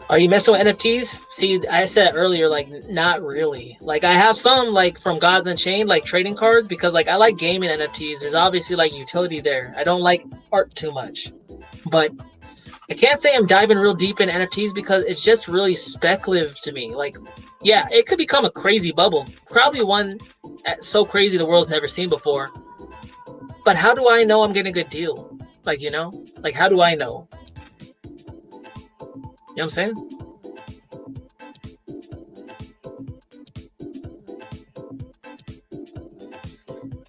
Are you messing with NFTs? See, I said earlier, like, not really. Like, I have some, like, from Gods Unchained, like, trading cards, because, like, I like gaming NFTs. There's obviously, like, utility there. I don't like art too much. But I can't say I'm diving real deep in NFTs because it's just really speculative to me. Like, yeah, it could become a crazy bubble. Probably one so crazy the world's never seen before. But how do I know I'm getting a good deal? Like, you know? Like, how do I know? You know what I'm saying?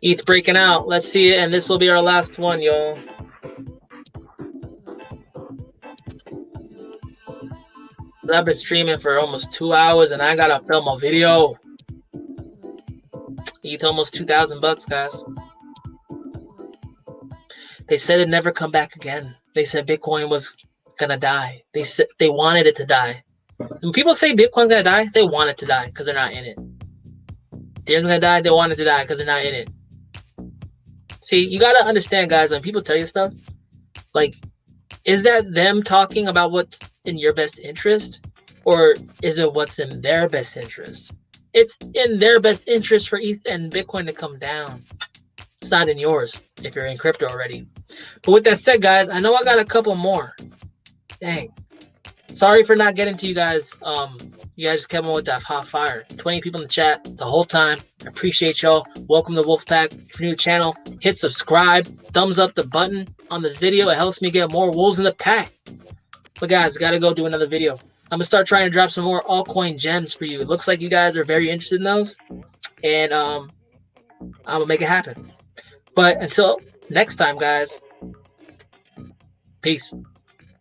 ETH breaking out. Let's see it. And this will be our last one, y'all. I've been streaming for almost 2 hours and I gotta film a video. ETH almost 2,000 bucks, guys. They said it'd never come back again. They said Bitcoin was gonna die. They said they wanted it to die. When people say Bitcoin's gonna die, they want it to die because they're not in it. They're gonna die, they want it to die because they're not in it. See, you gotta understand, guys, when people tell you stuff, like, is that them talking about what's in your best interest? Or is it what's in their best interest? It's in their best interest for ETH and Bitcoin to come down. It's not in yours if you're in crypto already. But with that said, guys, I know I got a couple more. Dang. Sorry for not getting to you guys. You guys just kept on with that hot fire. 20 people in the chat the whole time. I appreciate y'all. Welcome to Wolfpack. If you're new to the channel, hit subscribe. Thumbs up the button on this video. It helps me get more wolves in the pack. But guys, gotta go do another video. I'm gonna start trying to drop some more altcoin gems for you. It looks like you guys are very interested in those. And I'm gonna make it happen. But until next time, guys, peace.